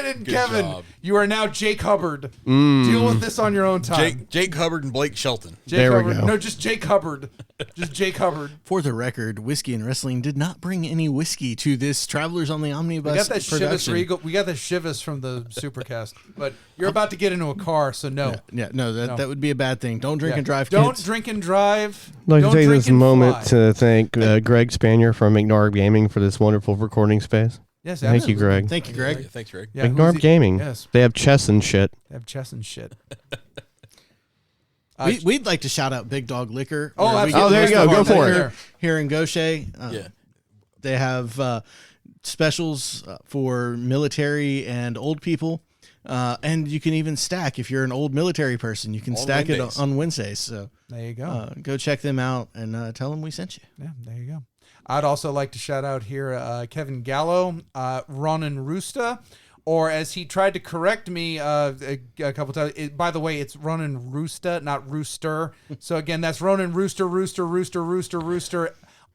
and Good Kevin, job. you are now Jake Hubbard. Deal with this on your own time. Jake Hubbard and Blake Shelton. Jake There we Hubbard. go. No, just Jake Hubbard. Just Jake Hubbard. For the record, Whiskey and Wrestling did not bring any whiskey to this Travelers on the Omnibus We got that Chivas production. Regal. We got the Chivas from the Supercast. But you're about to get into a car, so no. No, that would be a bad thing. Don't drink and drive, Don't kids. drink and drive. I'd like to Don't take drink this and moment fly. to thank Greg Spanier from McNarb Gaming for this wonderful recording space. Yes, Thank you, absolutely. Greg. Thank you, Greg. Yeah, thanks, Greg. Yeah, McNarb who's Gaming. Yes. They have chess and shit. They have chess and shit. We'd like to shout out Big Dog Liquor. Oh, where we absolutely. get Oh, there most you go. of Go our for it. liquor here in Gaucher. Yeah. They have specials for military and old people. And you can even stack if you're an old military person. You can On stack Wednesdays. it on Wednesdays. So There you go. go check them out and tell them we sent you. Yeah, there you go. I'd also like to shout out here Kevin Gallo, Ronan Roosta, or as he tried to correct me a couple times. By the way, it's Ronan Roosta, not Rooster. So again, that's Ronan Rooster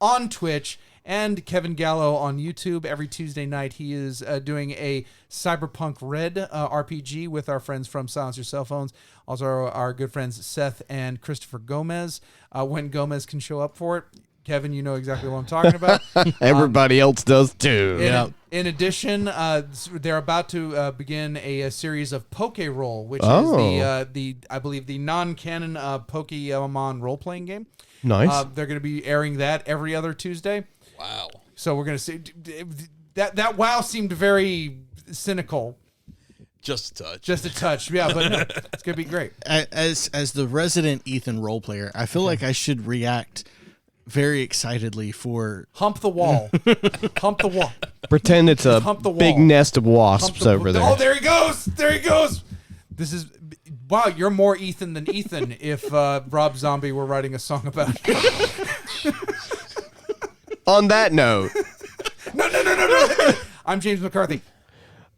on Twitch, and Kevin Gallo on YouTube. Every Tuesday night, he is doing a Cyberpunk Red RPG with our friends from Silence Your Cell Phones. Also, our good friends Seth and Christopher Gomez. When Gomez can show up for it. Kevin, you know exactly what I'm talking about. Everybody else does too. In addition, they're about to begin a series of Poke Roll, which is the I believe the non-canon Pokemon role-playing game. Nice. They're going to be airing that every other Tuesday. Wow. So we're going to see that. WoW seemed very cynical. Just a touch. Just a touch, yeah, but no, it's going to be great. As the resident Ethan role player, I feel like I should react very excitedly for Hump the wall. Hump the wall. Pretend it's a hump the big wall. nest of wasps over there. Oh, there he goes. There he goes. This is wow. You're more Ethan than Ethan. If Rob Zombie were writing a song about you. On that note, No. I'm James McCarthy.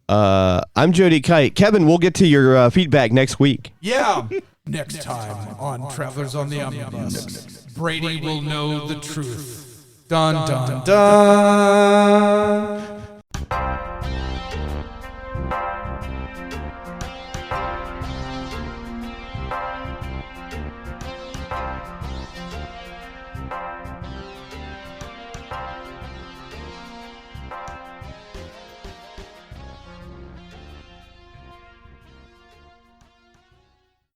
I'm Jody Kite. Kevin, we'll get to your feedback next week. Yeah. Next time on Travelers on the Omnibus, Brady will know the truth. Dun dun dun.